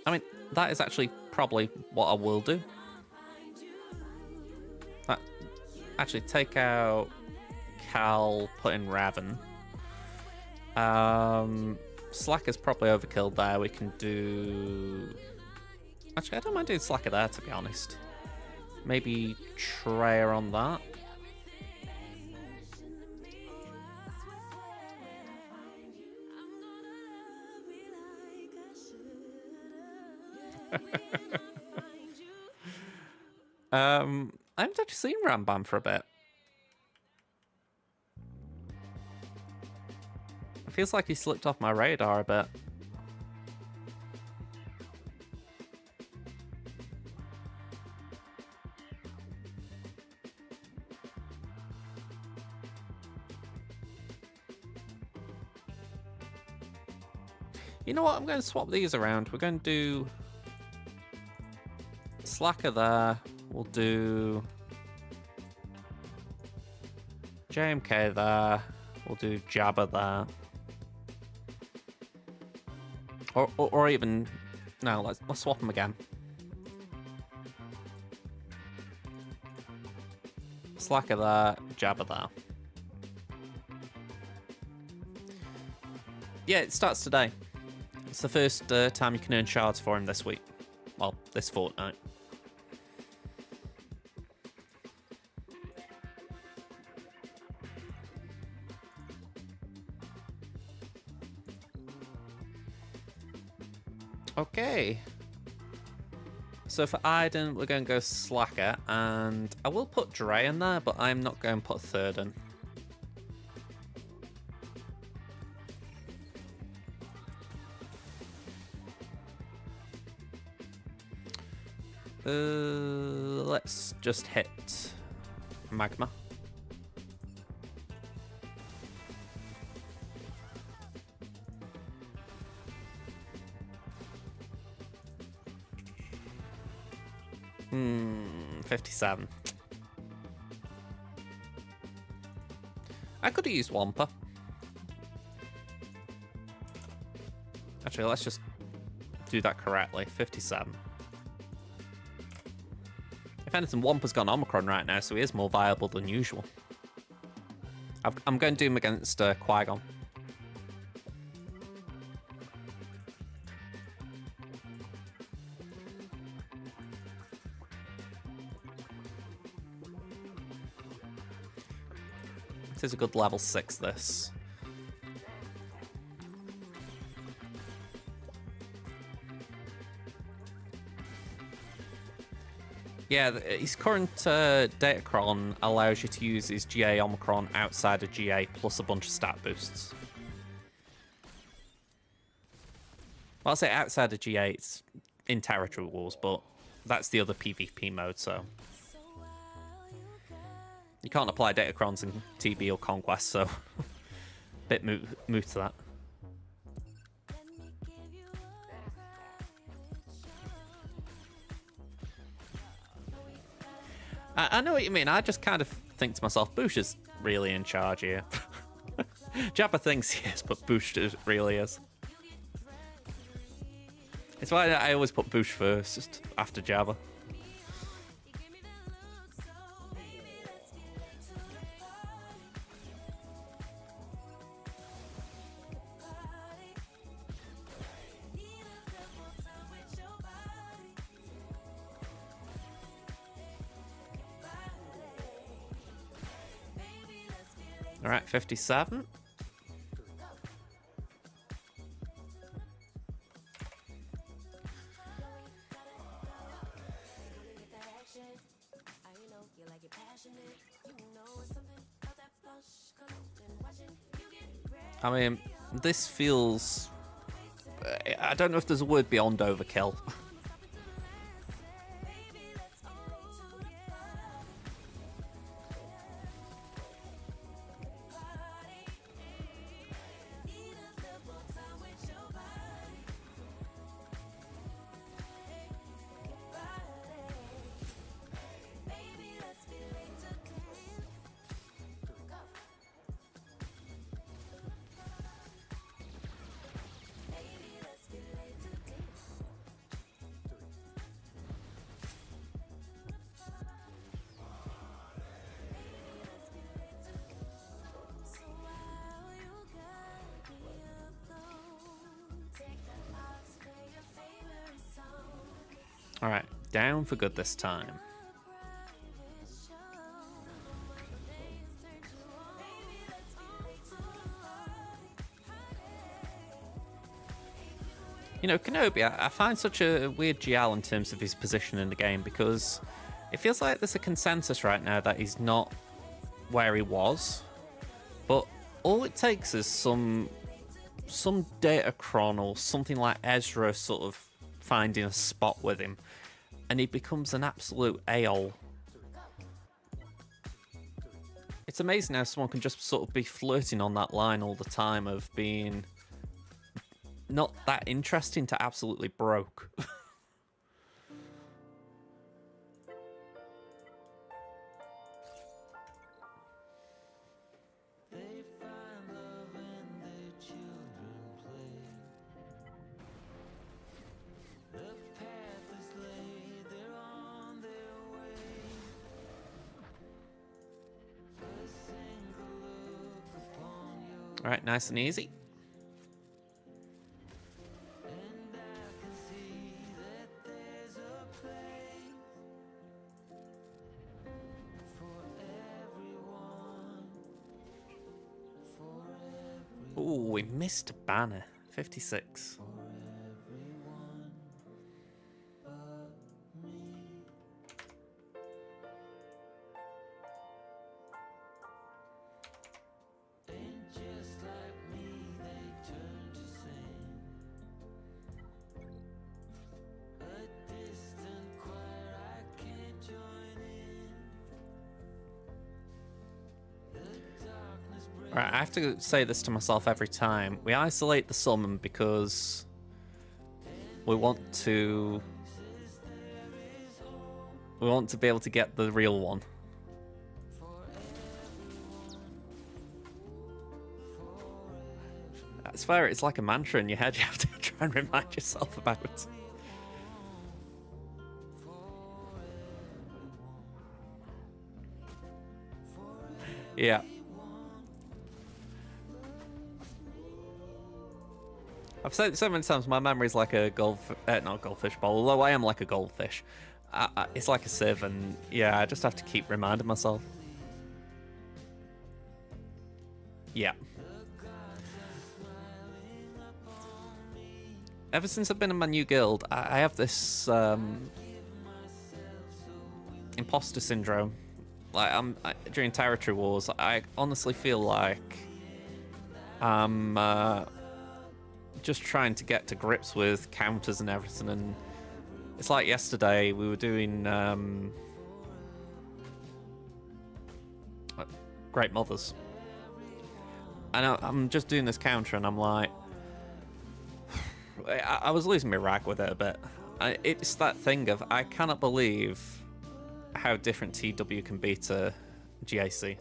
Speaker 1: I mean, that is actually probably what I will do. Actually, take out Cal, put in Raven. Slacker's probably overkill there. We can do... Actually, I don't mind doing Slacker there, to be honest. Maybe Treya on that. I haven't actually seen Rambam for a bit. It feels like he slipped off my radar a bit. You know what? I'm going to swap these around. We're going to do Slacker there. We'll do JMK there. We'll do Jabba there. Or even... No, let's swap them again. Slacker there, Jabba there. Yeah, it starts today. It's the first time you can earn shards for him this week. Well, this fortnight. Okay. So for Iden, we're going to go Slacker, and I will put Dre in there, but I'm not going to put third in. Let's just hit Magma. Hmm, 57. I could have used Wampa. Actually, let's just do that correctly. 57. If anything, Wampa's got an Omicron right now, so he is more viable than usual. I'm going to do him against Qui-Gon. This is a good level 6, this. Yeah, his current Datacron allows you to use his GA Omicron outside of GA plus a bunch of stat boosts. Well, I'll say outside of GA, it's in Territory Wars, but that's the other PvP mode, so... You can't apply Datacrons in TB or Conquest, so... Bit moot to that. I know what you mean. I just kind of think to myself, Boosh is really in charge here. Jabba thinks he is, but Boosh really is. It's why I always put Boosh first, just after Jabba. All right, 57. I mean, this feels... I don't know if there's a word beyond overkill. All right, down for good this time. You know, Kenobi, I find such a weird GL in terms of his position in the game, because it feels like there's a consensus right now that he's not where he was, but all it takes is some Datacron or something like Ezra sort of finding a spot with him, and he becomes an absolute a-hole. It's amazing how someone can just sort of be flirting on that line all the time of being not that interesting to absolutely broke. Right, nice and easy. Ooh, we missed a banner. 56. Right, I have to say this to myself every time. We isolate the summon because we want to be able to get the real one. I swear it's like a mantra in your head. You have to try and remind yourself about it. Yeah. I've said it so many times, my memory's like a not goldfish bowl, although I am like a goldfish. It's like a sieve, and yeah, I just have to keep reminding myself. Yeah. Ever since I've been in my new guild, I have this imposter syndrome. Like during territory wars, I honestly feel like I'm just trying to get to grips with counters and everything, and it's like yesterday we were doing Great Mothers, and I'm just doing this counter, and I'm like, I was losing my rag with it a bit. It's that thing of I cannot believe how different TW can be to GAC.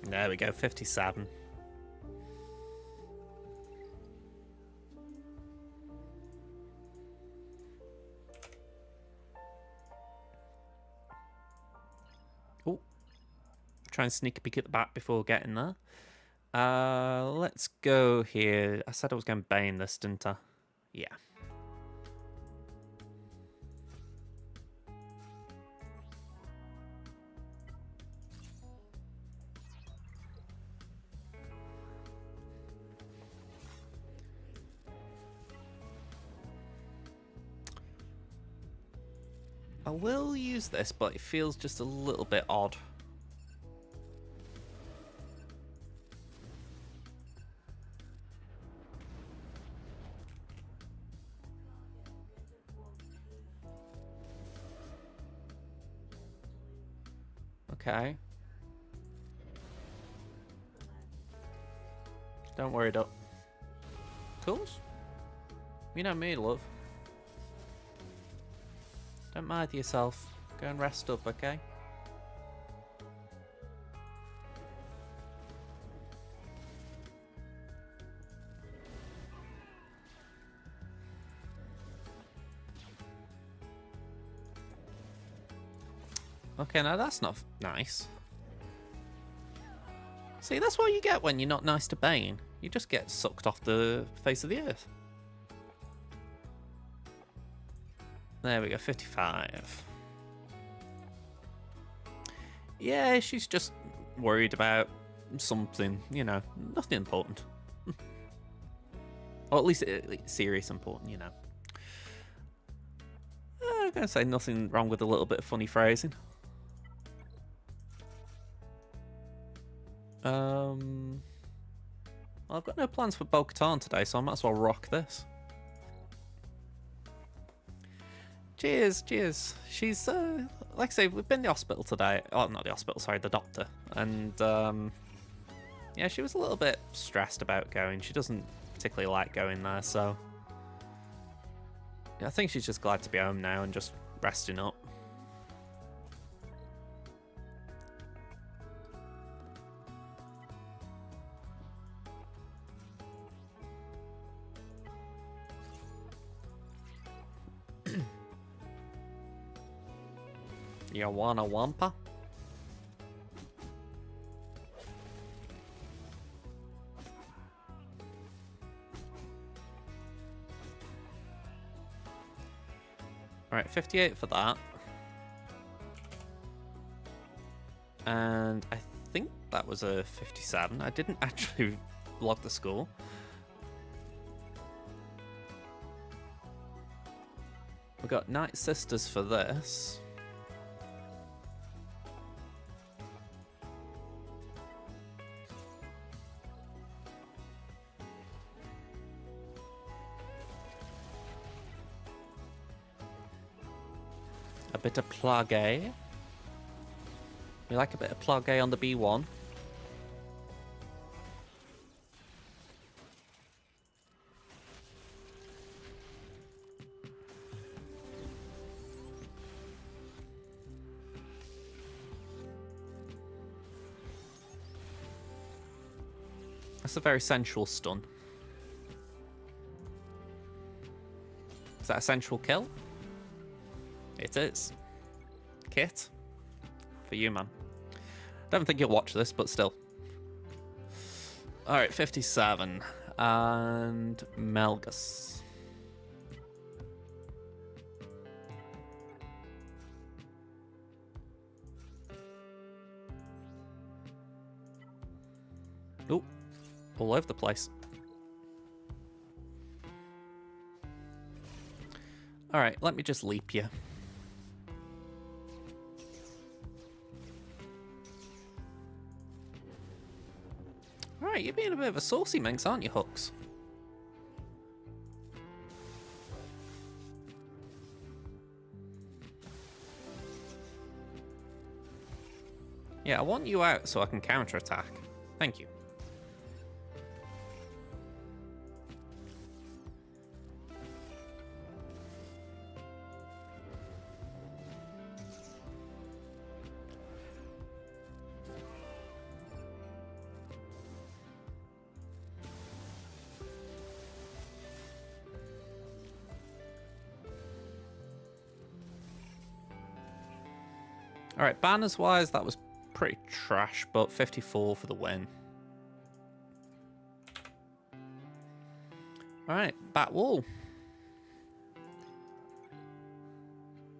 Speaker 1: There we go, 57. Oh, try and sneak a peek at the back before getting there. Let's go here. I said I was going to Bane this, didn't I? Yeah. I will use this, but it feels just a little bit odd. Okay. Don't worry, Doc. Tools? You know me, love. Don't mind yourself. Go and rest up, okay? Okay, now that's not nice. See, that's what you get when you're not nice to Bane. You just get sucked off the face of the earth. There we go, 55. Yeah, she's just worried about something, you know, nothing important. Or at least serious important, you know. I'm going to say nothing wrong with a little bit of funny phrasing. Well, I've got no plans for Bo-Katan today, so I might as well rock this. Cheers, cheers. She's, like I say, we've been to the hospital today. Oh, not the hospital, sorry, the doctor. And, Yeah, she was a little bit stressed about going. She doesn't particularly like going there, so... Yeah, I think she's just glad to be home now and just resting up. You wanna wampa? Alright, 58 for that. And I think that was a 57. I didn't actually log the score. We got Night Sisters for this. A bit of Plague. We like a bit of Plague on the B1. That's a very sensual stun. Is that a sensual kill? It is. Kit. For you, man. Don't think you'll watch this, but still. Alright, 57. And Melgus. Ooh. All over the place. Alright, let me just leap you. Alright, you're being a bit of a saucy minx, aren't you, Hooks? Yeah, I want you out so I can counterattack. Thank you. Alright, banners wise, that was pretty trash, but 54 for the win. Alright, back wall.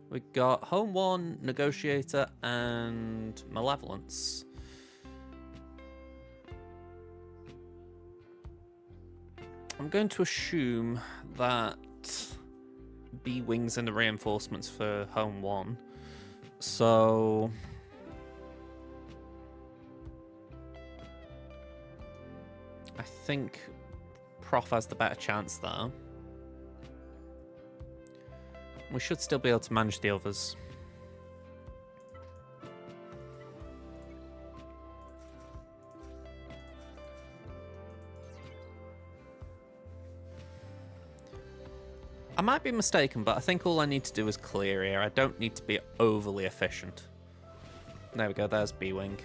Speaker 1: We got Home 1, Negotiator, and Malevolence. I'm going to assume that B-Wings and the reinforcements for Home 1. So... I think Prof has the better chance there. We should still be able to manage the others. I might be mistaken, but I think all I need to do is clear here. I don't need to be overly efficient. There we go, there's B-Wing.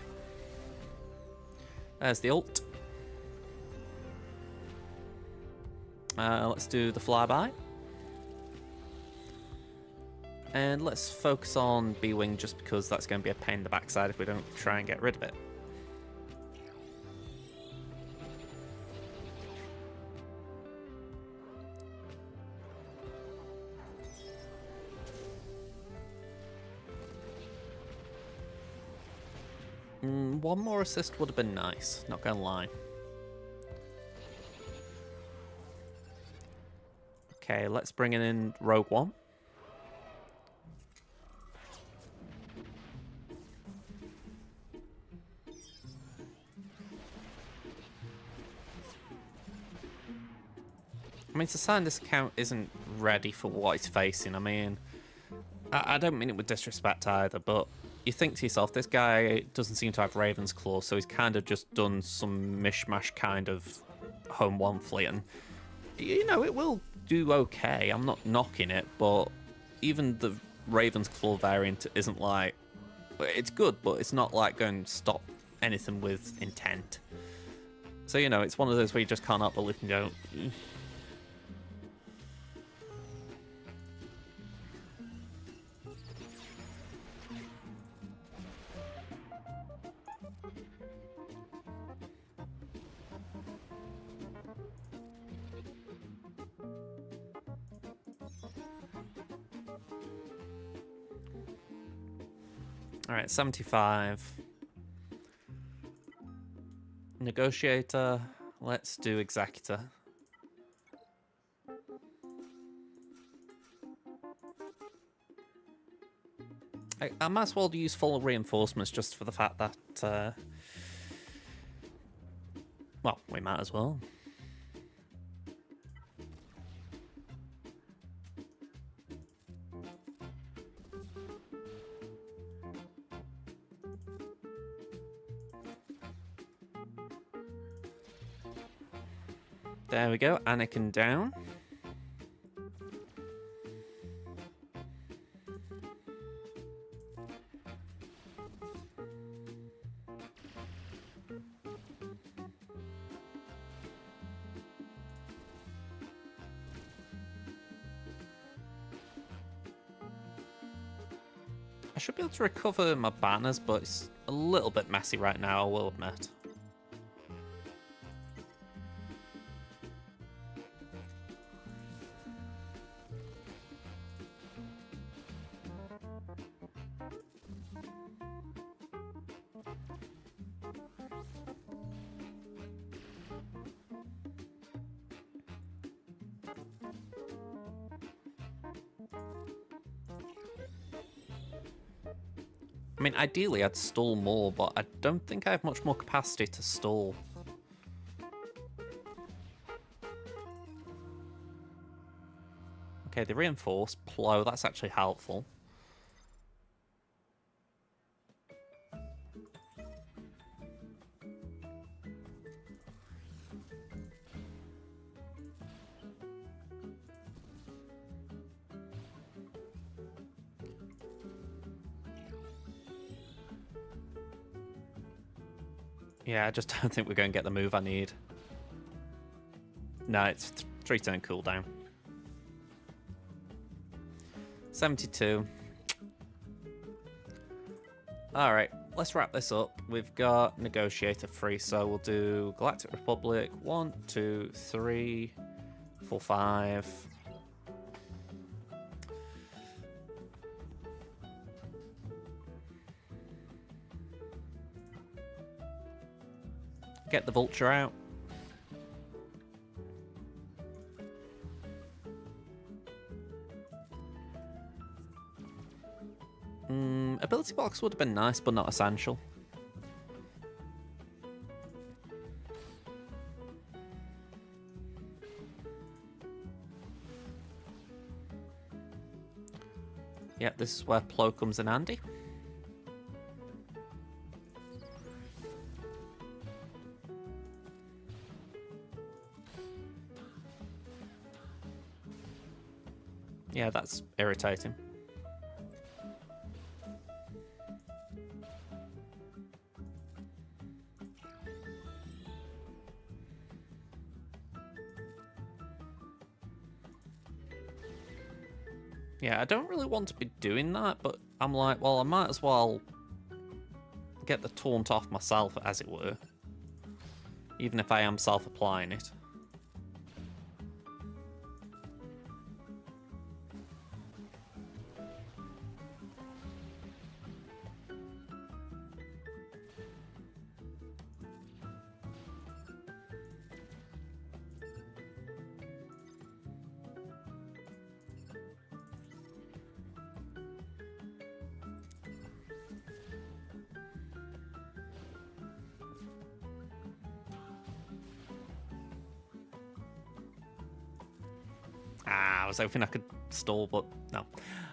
Speaker 1: There's the ult. Let's do the flyby. And let's focus on B-Wing just because that's going to be a pain in the backside if we don't try and get rid of it. One more assist would have been nice, not gonna lie. Okay, let's bring in Rogue One. I mean, it's a sign this account isn't ready for what it's facing. I mean, I don't mean it with disrespect either, but you think to yourself, this guy doesn't seem to have Raven's Claw, so he's kind of just done some mishmash kind of Home 1 fleet, and you know, it will do okay. I'm not knocking it, but even the Raven's Claw variant isn't like... It's good, but it's not like going to stop anything with intent. So, you know, it's one of those where you just can't help but look and go... Alright, 75. Negotiator. Let's do Executor. I might as well use full reinforcements just for the fact that... well, we might as well. There we go, Anakin down. I should be able to recover my banners, but it's a little bit messy right now, I will admit. I mean, ideally I'd stall more, but I don't think I have much more capacity to stall. Okay, the reinforced plow, that's actually helpful. Yeah, I just don't think we're going to get the move I need. No, it's 3-turn cooldown. 72. Alright, let's wrap this up. We've got Negotiator free, so we'll do Galactic Republic. 1, 2, 3, 4, 5. Get the Vulture out. Ability box would have been nice, but not essential. Yep, this is where Plow comes in handy. Yeah, that's irritating. Yeah, I don't really want to be doing that, but I'm like, well, I might as well get the taunt off myself, as it were. Even if I am self-applying it. I was hoping I could stall, but no.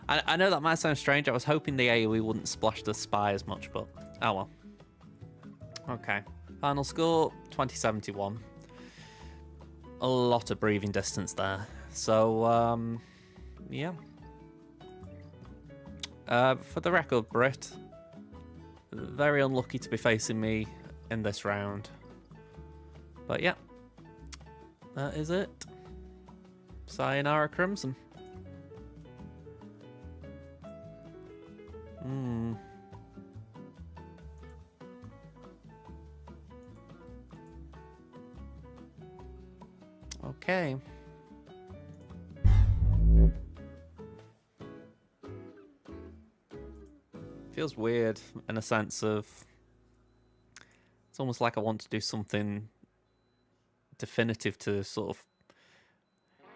Speaker 1: I know that might sound strange. I was hoping the AoE wouldn't splash the spy as much, but oh well. Okay. Final score, 2071. A lot of breathing distance there. So, yeah. For the record, Brit, very unlucky to be facing me in this round. But yeah, that is it. Sayonara Crimson. Okay. Feels weird in a sense of it's almost like I want to do something definitive to sort of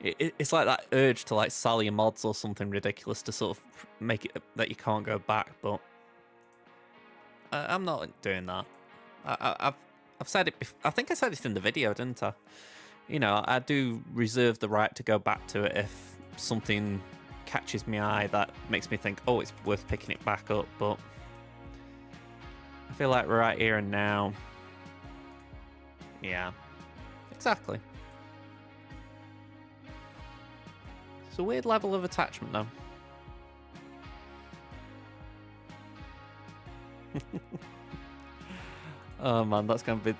Speaker 1: it's like that urge to like sell your mods or something ridiculous to sort of make it that you can't go back, but I'm not doing that. I've said it I think I said it in the video, didn't I? You know, I do reserve the right to go back to it if something catches my eye that makes me think, oh, it's worth picking it back up, but I feel like right here and now, yeah, exactly. It's a weird level of attachment, though. Oh man, that's gonna be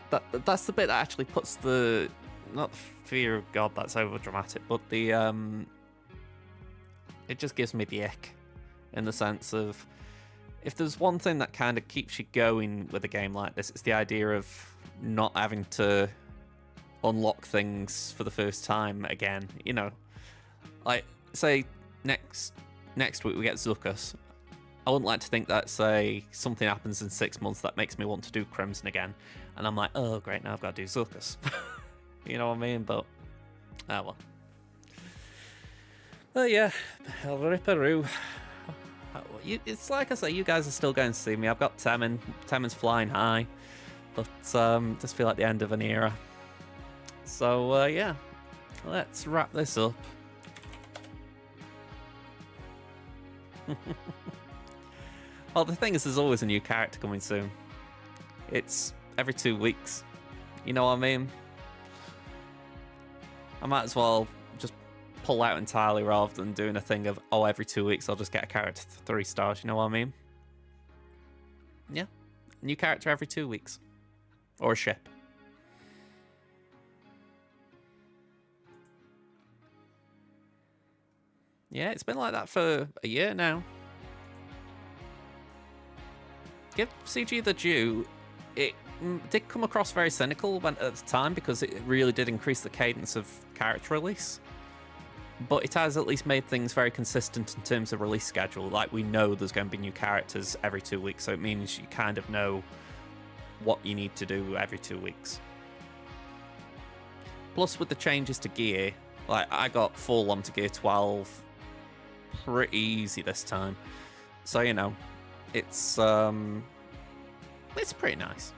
Speaker 1: that's the bit that actually puts the not fear of God, that's over dramatic, but the it just gives me the ick in the sense of if there's one thing that kind of keeps you going with a game like this, it's the idea of not having to unlock things for the first time again. You know, like say next week we get ZWGOH. I wouldn't like to think that, say, something happens in 6 months that makes me want to do Crimson again, and I'm like, oh great, now I've got to do ZWGOH. You know what I mean? But well. But yeah, El Ripperoo. It's like I say, you guys are still going to see me. I've got Temmin. Temmin's flying high, but just feel like the end of an era. So yeah, let's wrap this up. Well, the thing is, there's always a new character coming soon. It's every 2 weeks. You know what I mean? I might as well just pull out entirely rather than doing a thing of, oh, every 2 weeks I'll just get a character 3 stars. You know what I mean? Yeah. New character every 2 weeks. Or a ship. Yeah, it's been like that for a year now. Give CG the due. It did come across very cynical at the time because it really did increase the cadence of character release. But it has at least made things very consistent in terms of release schedule. Like, we know there's going to be new characters every 2 weeks, so it means you kind of know what you need to do every 2 weeks. Plus, with the changes to gear, like, I got full on to gear 12 pretty easy this time. So, you know, it's pretty nice.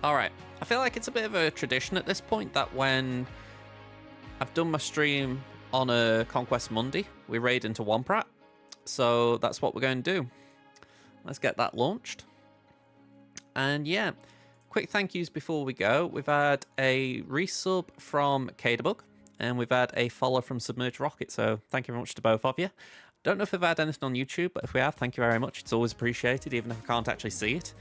Speaker 1: Alright, I feel like it's a bit of a tradition at this point that when I've done my stream on a Conquest Monday, we raid into Womprat. So that's what we're going to do. Let's get that launched. And yeah, quick thank yous before we go. We've had a resub from Kadebug, and we've had a follow from Submerged Rocket, so thank you very much to both of you. Don't know if we've had anything on YouTube, but if we have, thank you very much. It's always appreciated, even if I can't actually see it.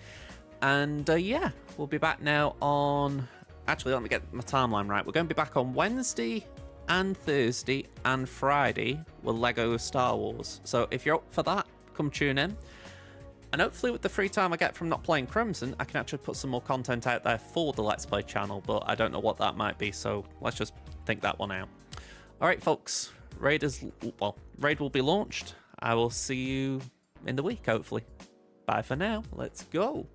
Speaker 1: And yeah, we'll be back now on... Actually, let me get my timeline right. We're going to be back on Wednesday and Thursday and Friday with LEGO Star Wars. So if you're up for that, come tune in. And hopefully with the free time I get from not playing Crimson, I can actually put some more content out there for the Let's Play channel, but I don't know what that might be, so let's just think that one out. Alright folks, raid will be launched. I will see you in the week, hopefully. Bye for now, let's go.